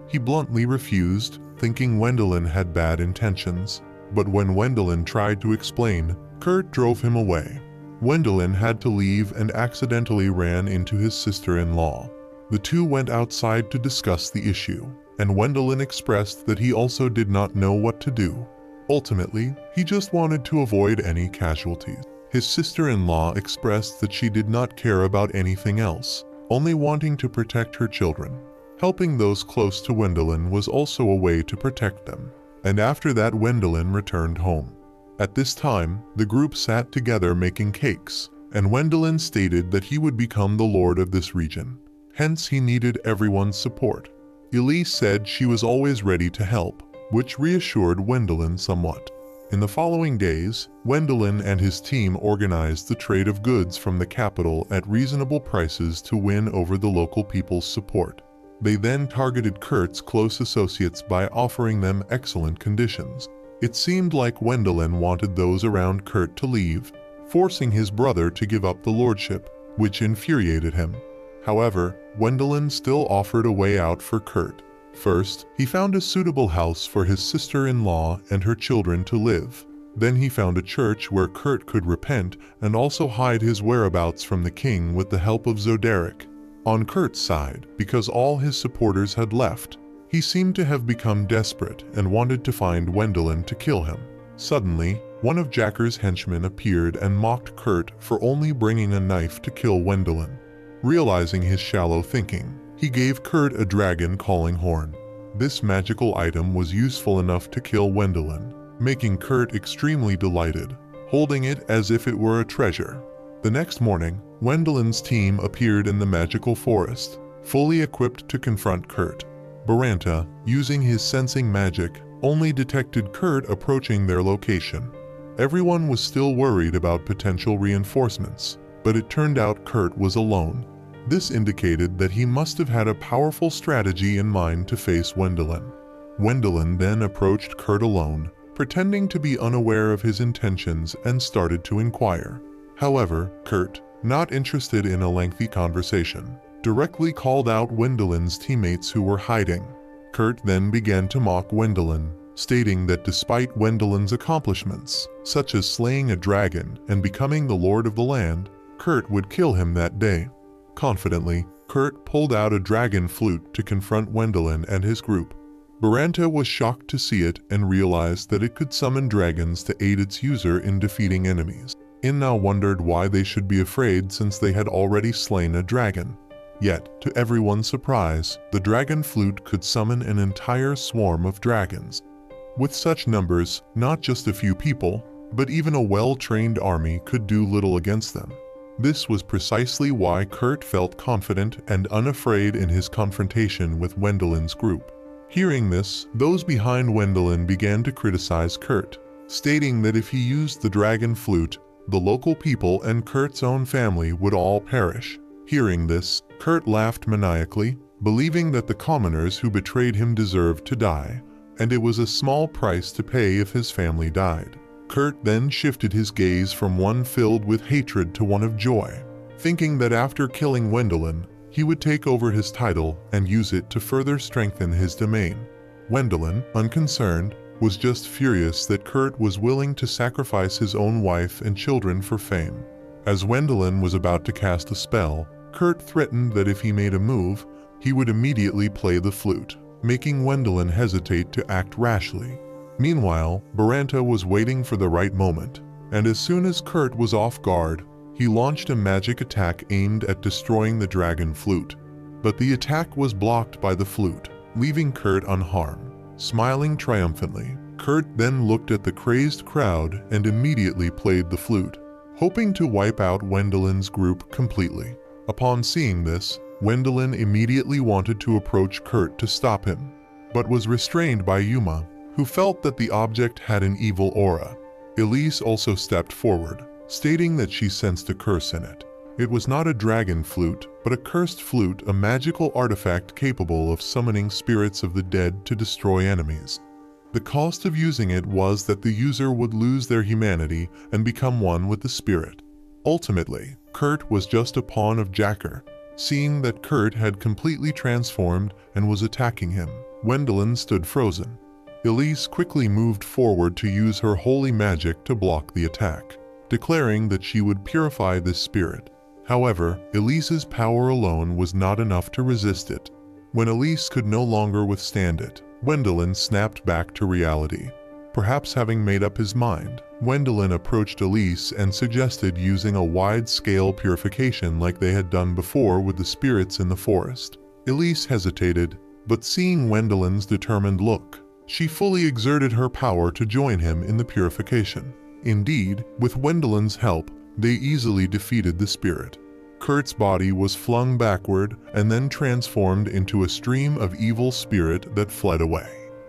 He bluntly refused, thinking Wendelin had bad intentions. But when Wendelin tried to explain, Kurt drove him away. Wendelin had to leave and accidentally ran into his sister-in-law. The two went outside to discuss the issue, and Wendelin expressed that he also did not know what to do. Ultimately, he just wanted to avoid any casualties. His sister-in-law expressed that she did not care about anything else, only wanting to protect her children. Helping those close to Wendelin was also a way to protect them. And after that, Wendelin returned home. At this time, the group sat together making cakes, and Wendelin stated that he would become the lord of this region. Hence, he needed everyone's support. Elise said she was always ready to help, which reassured Wendelin somewhat. In the following days, Wendelin and his team organized the trade of goods from the capital at reasonable prices to win over the local people's support. They then targeted Kurt's close associates by offering them excellent conditions. It seemed like Wendelin wanted those around Kurt to leave, forcing his brother to give up the lordship, which infuriated him. However, Wendelin still offered a way out for Kurt. First, he found a suitable house for his sister-in-law and her children to live. Then he found a church where Kurt could repent and also hide his whereabouts from the king with the help of Zoderic. On Kurt's side, because all his supporters had left, he seemed to have become desperate and wanted to find Wendelin to kill him. Suddenly, one of Jacker's henchmen appeared and mocked Kurt for only bringing a knife to kill Wendelin. Realizing his shallow thinking, he gave Kurt a dragon calling horn. This magical item was useful enough to kill Wendelin, making Kurt extremely delighted, holding it as if it were a treasure. The next morning, Wendelin's team appeared in the magical forest, fully equipped to confront Kurt. Baranta, using his sensing magic, only detected Kurt approaching their location. Everyone was still worried about potential reinforcements, but it turned out Kurt was alone. This indicated that he must have had a powerful strategy in mind to face Wendelin. Wendelin then approached Kurt alone, pretending to be unaware of his intentions, and started to inquire. However, Kurt, not interested in a lengthy conversation, directly called out Wendelin's teammates who were hiding. Kurt then began to mock Wendelin, stating that despite Wendelin's accomplishments, such as slaying a dragon and becoming the lord of the land, Kurt would kill him that day. Confidently, Kurt pulled out a dragon flute to confront Wendelin and his group. Baranta was shocked to see it and realized that it could summon dragons to aid its user in defeating enemies. In now wondered why they should be afraid since they had already slain a dragon. Yet, to everyone's surprise, the dragon flute could summon an entire swarm of dragons. With such numbers, not just a few people, but even a well-trained army could do little against them. This was precisely why Kurt felt confident and unafraid in his confrontation with Wendelin's group. Hearing this, those behind Wendelin began to criticize Kurt, stating that if he used the dragon flute, the local people and Kurt's own family would all perish. Hearing this, Kurt laughed maniacally, believing that the commoners who betrayed him deserved to die, and it was a small price to pay if his family died. Kurt then shifted his gaze from one filled with hatred to one of joy, thinking that after killing Wendelin, he would take over his title and use it to further strengthen his domain. Wendelin, unconcerned, was just furious that Kurt was willing to sacrifice his own wife and children for fame. As Wendelin was about to cast a spell, Kurt threatened that if he made a move, he would immediately play the flute, making Wendelin hesitate to act rashly. Meanwhile, Baranta was waiting for the right moment, and as soon as Kurt was off guard, he launched a magic attack aimed at destroying the dragon flute. But the attack was blocked by the flute, leaving Kurt unharmed. Smiling triumphantly, Kurt then looked at the crazed crowd and immediately played the flute. hoping to wipe out Wendellin's group completely. Upon seeing this, Wendelin immediately wanted to approach Kurt to stop him, but was restrained by Yuma, who felt that the object had an evil aura. Elise also stepped forward, stating that she sensed a curse in it. It was not a dragon flute, but a cursed flute, a magical artifact capable of summoning spirits of the dead to destroy enemies. The cost of using it was that the user would lose their humanity and become one with the spirit. Ultimately, Kurt was just a pawn of Jacker. Seeing that Kurt had completely transformed and was attacking him, Wendelin stood frozen. Elise quickly moved forward to use her holy magic to block the attack, declaring that she would purify this spirit. However, Elise's power alone was not enough to resist it. When Elise could no longer withstand it, Wendelin snapped back to reality. Perhaps having made up his mind, Wendelin approached Elise and suggested using a wide-scale purification like they had done before with the spirits in the forest. Elise hesitated, but seeing Wendelin's determined look, she fully exerted her power to join him in the purification. Indeed, with Wendelin's help, they easily defeated the spirit. Kurt's body was flung backward and then transformed into a stream of evil spirit that fled away.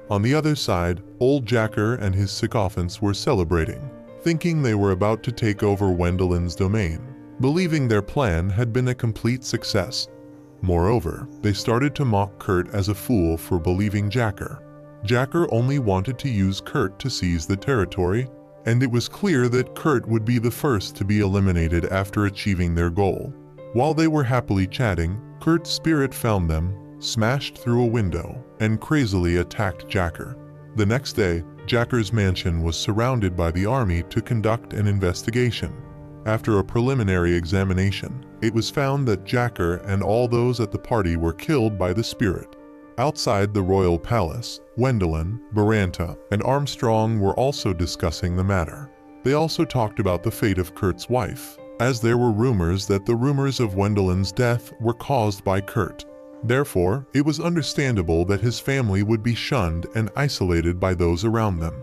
On the other side, old Jacker and his sycophants were celebrating, thinking they were about to take over Wendelin's domain, believing their plan had been a complete success. Moreover, they started to mock Kurt as a fool for believing Jacker. Jacker only wanted to use Kurt to seize the territory, and it was clear that Kurt would be the first to be eliminated after achieving their goal. While they were happily chatting, Kurt's spirit found them, smashed through a window, and crazily attacked Jacker. The next day, Jacker's mansion was surrounded by the army to conduct an investigation. After a preliminary examination, it was found that Jacker and all those at the party were killed by the spirit. Outside the royal palace, Wendelin, Baranta, and Armstrong were also discussing the matter. They also talked about the fate of Kurt's wife, as there were rumors that the rumors of Wendelin's death were caused by Kurt. Therefore, it was understandable that his family would be shunned and isolated by those around them.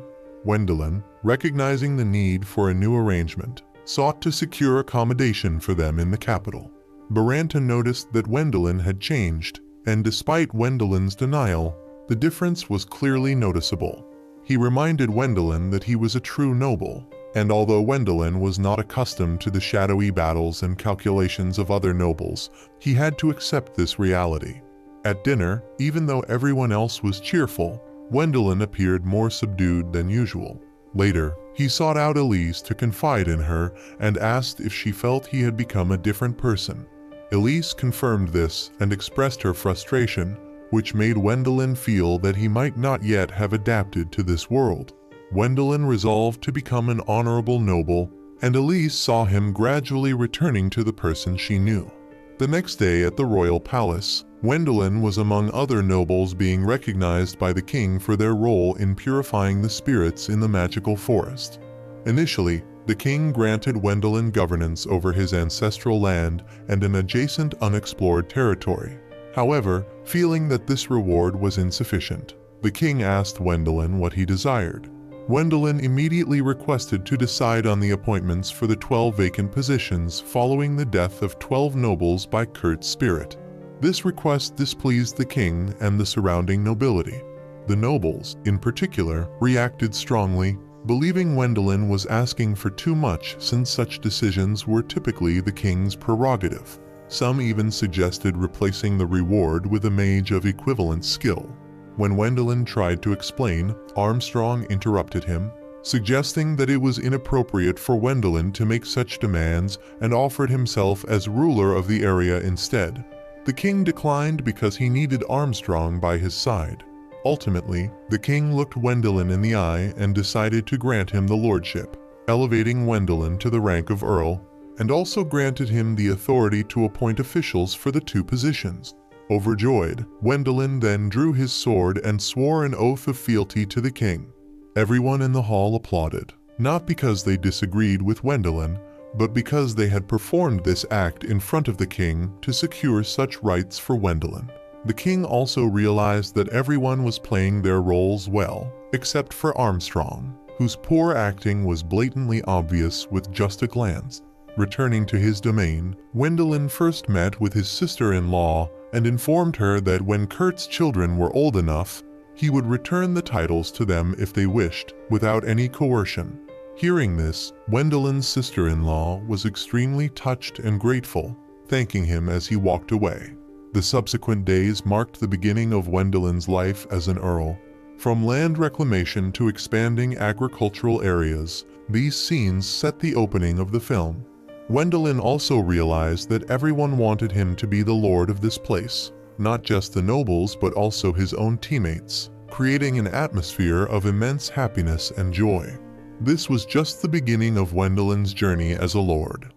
Wendelin, recognizing the need for a new arrangement, sought to secure accommodation for them in the capital. Baranta noticed that Wendelin had changed, and despite Wendelin's denial, the difference was clearly noticeable. He reminded Wendelin that he was a true noble, and although Wendelin was not accustomed to the shadowy battles and calculations of other nobles, he had to accept this reality. At dinner, even though everyone else was cheerful, Wendelin appeared more subdued than usual. Later, he sought out Elise to confide in her and asked if she felt he had become a different person. Elise confirmed this and expressed her frustration, which made Wendelin feel that he might not yet have adapted to this world. Wendelin resolved to become an honorable noble, and Elise saw him gradually returning to the person she knew. The next day at the royal palace, Wendelin was among other nobles being recognized by the king for their role in purifying the spirits in the magical forest. Initially, the king granted Wendelin governance over his ancestral land and an adjacent unexplored territory. However, feeling that this reward was insufficient, the king asked Wendelin what he desired. Wendelin immediately requested to decide on the appointments for the 12 vacant positions following the death of 12 nobles by Kurt's spirit. This request displeased the king and the surrounding nobility. The nobles, in particular, reacted strongly, believing Wendelin was asking for too much since such decisions were typically the king's prerogative. Some even suggested replacing the reward with a mage of equivalent skill. When Wendelin tried to explain, Armstrong interrupted him, suggesting that it was inappropriate for Wendelin to make such demands and offered himself as ruler of the area instead. The king declined because he needed Armstrong by his side. Ultimately, the king looked Wendelin in the eye and decided to grant him the lordship, elevating Wendelin to the rank of earl, and also granted him the authority to appoint officials for the 2 positions. Overjoyed, Wendelin then drew his sword and swore an oath of fealty to the king. Everyone in the hall applauded, not because they disagreed with Wendelin, but because they had performed this act in front of the king to secure such rights for Wendelin. The king also realized that everyone was playing their roles well, except for Armstrong. whose poor acting was blatantly obvious with just a glance. Returning to his domain, Wendelin first met with his sister-in-law and informed her that when Kurt's children were old enough, he would return the titles to them if they wished, without any coercion. Hearing this, Wendelin's sister-in-law was extremely touched and grateful, thanking him as he walked away. The subsequent days marked the beginning of Wendelin's life as an earl. From land reclamation to expanding agricultural areas, these scenes set the opening of the film. Wendelin also realized that everyone wanted him to be the lord of this place, not just the nobles but also his own teammates, creating an atmosphere of immense happiness and joy. This was just the beginning of Wendelin's journey as a lord.